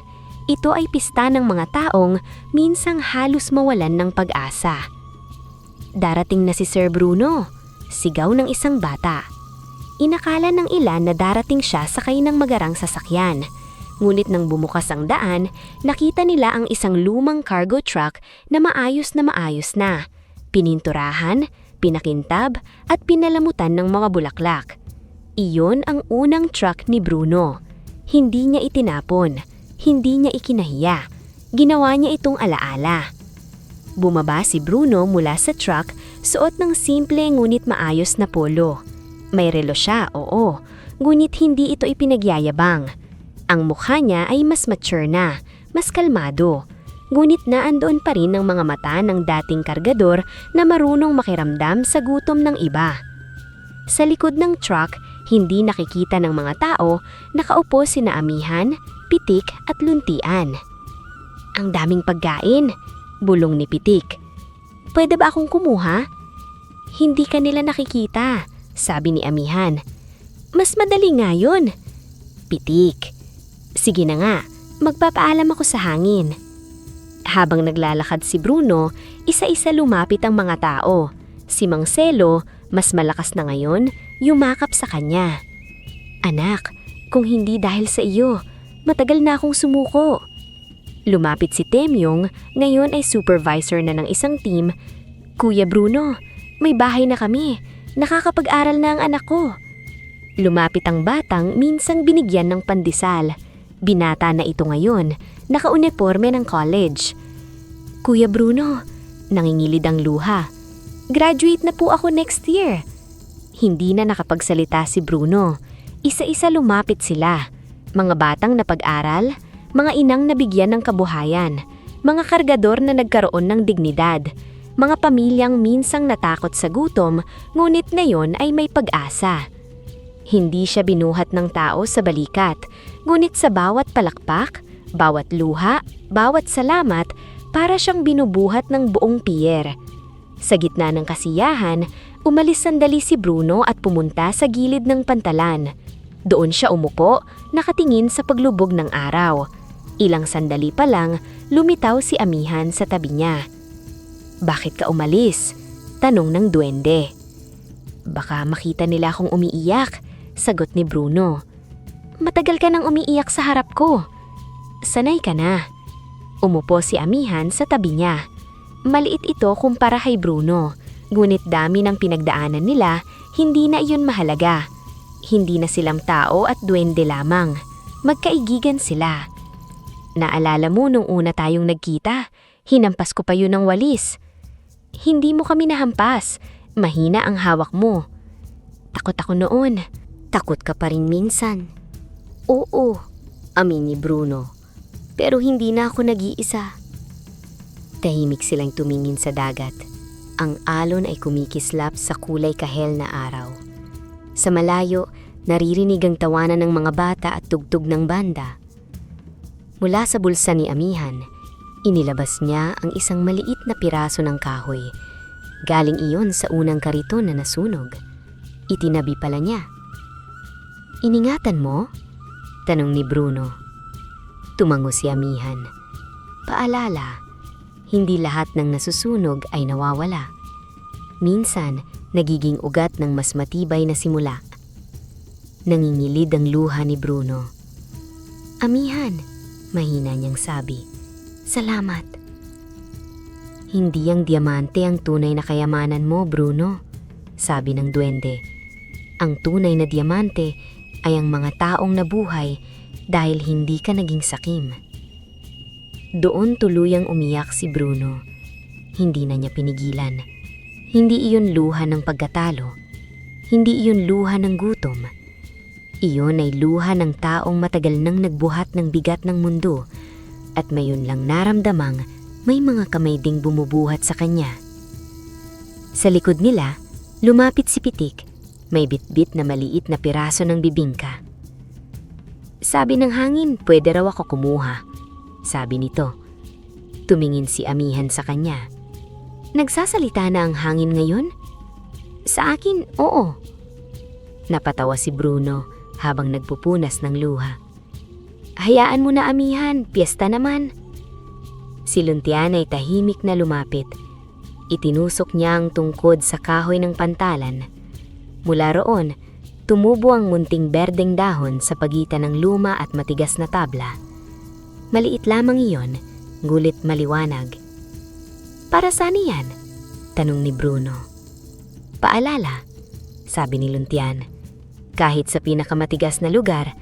Ito ay pista ng mga taong minsang halos mawalan ng pag-asa. "Darating na si Sir Bruno," sigaw ng isang bata. Inakala ng ilan na darating siya sakay ng magarang sasakyan. Ngunit nang bumukas ang daan, nakita nila ang isang lumang cargo truck na maayos na. Pininturahan, pinakintab at pinalamutan ng mga bulaklak. Iyon ang unang truck ni Bruno. Hindi niya itinapon, hindi niya ikinahiya. Ginawa niya itong alaala. Bumaba si Bruno mula sa truck, suot ng simple ngunit maayos na polo. May relo siya, oo, ngunit hindi ito ipinagyayabang. Ang mukha niya ay mas mature na, mas kalmado. Ngunit naandoon pa rin ang mga mata ng dating kargador na marunong makiramdam sa gutom ng iba. Sa likod ng truck, hindi nakikita ng mga tao, nakaupo sina Amihan, Pitik at Luntian. "Ang daming pagkain," bulong ni Pitik. "Pwede ba akong kumuha?" "Hindi ka nila nakikita," sabi ni Amihan. "Mas madali nga yun." Pitik. "Sige na nga, magpapaalam ako sa hangin." Habang naglalakad si Bruno, isa-isa lumapit ang mga tao. Si Mang Selo, mas malakas na ngayon, yumakap sa kanya. "Anak, kung hindi dahil sa iyo, matagal na akong sumuko." Lumapit si Temyong, ngayon ay supervisor na ng isang team. "Kuya Bruno, may bahay na kami. Nakakapag-aral na ang anak ko." Lumapit ang batang minsang binigyan ng pandesal. Binata na ito ngayon, nakauniforme ng college. Kuya Bruno, nangingilid ang luha. Graduate na po ako next year. Hindi na nakapagsalita si Bruno. Isa-isa lumapit sila. Mga batang napag-aral, mga inang nabigyan ng kabuhayan, mga kargador na nagkaroon ng dignidad, mga pamilyang minsang natakot sa gutom, ngunit ngayon ay may pag-asa. Hindi siya binuhat ng tao sa balikat, ngunit sa bawat palakpak, bawat luha, bawat salamat, para siyang binubuhat ng buong pier. Sa gitna ng kasiyahan, umalis sandali si Bruno at pumunta sa gilid ng pantalan. Doon siya umupo, nakatingin sa paglubog ng araw. Ilang sandali pa lang, lumitaw si Amihan sa tabi niya. "Bakit ka umalis?" tanong ng duwende. "Baka makita nila akong umiiyak," sagot ni Bruno. "Matagal ka nang umiiyak sa harap ko." "Sanay ka na." Umupo si Amihan sa tabi niya. Maliit ito kumpara kay Bruno, ngunit dami ng pinagdaanan nila, hindi na iyon mahalaga. Hindi na silang tao at duwende lamang. Magkaigigan sila. "Naalala mo nung una tayong nagkita, hinampas ko pa yun ng walis." "Hindi mo kami nahampas, mahina ang hawak mo." "Takot ako noon." "Takot ka pa rin minsan." "Oo," amin ni Bruno. "Pero hindi na ako nag-iisa." Tahimik silang tumingin sa dagat. Ang alon ay kumikislap sa kulay kahel na araw. Sa malayo, naririnig ang tawanan ng mga bata at tugtog ng banda. Mula sa bulsa ni Amihan, inilabas niya ang isang maliit na piraso ng kahoy. Galing iyon sa unang kariton na nasunog. Itinabi pala niya. "Iningatan mo?" tanong ni Bruno. Tumango si Amihan. "Paalala, hindi lahat ng nasusunog ay nawawala. Minsan, nagiging ugat ng mas matibay na simula." Nangingilid ang luha ni Bruno. "Amihan," mahina niyang sabi. "Salamat." "Hindi ang diamante ang tunay na kayamanan mo, Bruno," sabi ng duwende. "Ang tunay na diamante ay ang mga taong nabuhay dahil hindi ka naging sakim." Doon tuluyang umiyak si Bruno. Hindi na niya pinigilan. Hindi iyon luha ng pagkatalo. Hindi iyon luha ng gutom. Iyon ay luha ng taong matagal nang nagbuhat ng bigat ng mundo at mayon lang naramdamang may mga kamay ding bumubuhat sa kanya. Sa likod nila, lumapit si Pitik. May bitbit na maliit na piraso ng bibingka. "Sabi ng hangin, pwede raw ako kumuha," sabi nito. Tumingin si Amihan sa kanya. "Nagsasalita na ang hangin ngayon?" "Sa akin, oo." Napatawa si Bruno habang nagpupunas ng luha. "Hayaan mo na, Amihan, piyesta naman." Si Luntian ay tahimik na lumapit. Itinusok niya ang tungkod sa kahoy ng pantalan. Mula roon, tumubo ang munting berdeng dahon sa pagitan ng luma at matigas na tabla. Maliit lamang iyon, ngulit maliwanag. "Para saan iyan?" tanong ni Bruno. "Paalala," sabi ni Luntian. "Kahit sa pinakamatigas na lugar,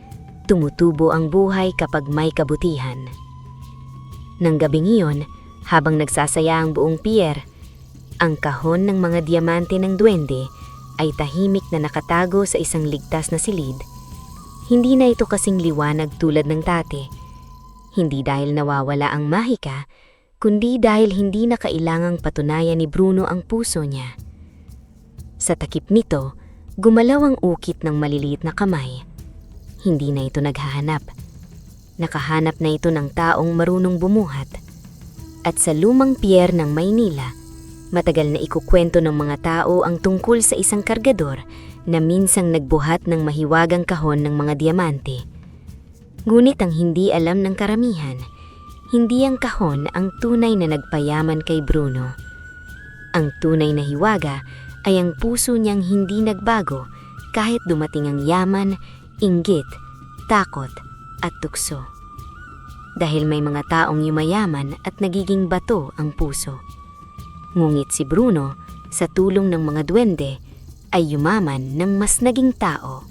tumutubo ang buhay kapag may kabutihan." Nang gabing iyon, habang nagsasaya ang buong pier, ang kahon ng mga diamante ng duwende ay tahimik na nakatago sa isang ligtas na silid. Hindi na ito kasing liwanag tulad ng dati. Hindi dahil nawawala ang mahika, kundi dahil hindi na kailangang patunayan ni Bruno ang puso niya. Sa takip nito, gumalaw ang ukit ng maliliit na kamay. Hindi na ito naghahanap. Nakahanap na ito ng taong marunong bumuhat. At sa lumang pier ng Maynila, matagal na ikukwento ng mga tao ang tungkol sa isang kargador na minsang nagbuhat ng mahiwagang kahon ng mga diamante. Ngunit ang hindi alam ng karamihan, hindi ang kahon ang tunay na nagpayaman kay Bruno. Ang tunay na hiwaga ay ang puso niyang hindi nagbago kahit dumating ang yaman, inggit, takot at tukso. Dahil may mga taong yumayaman at nagiging bato ang puso. Ngunit si Bruno, sa tulong ng mga duwende, ay yumaman ng mas naging tao.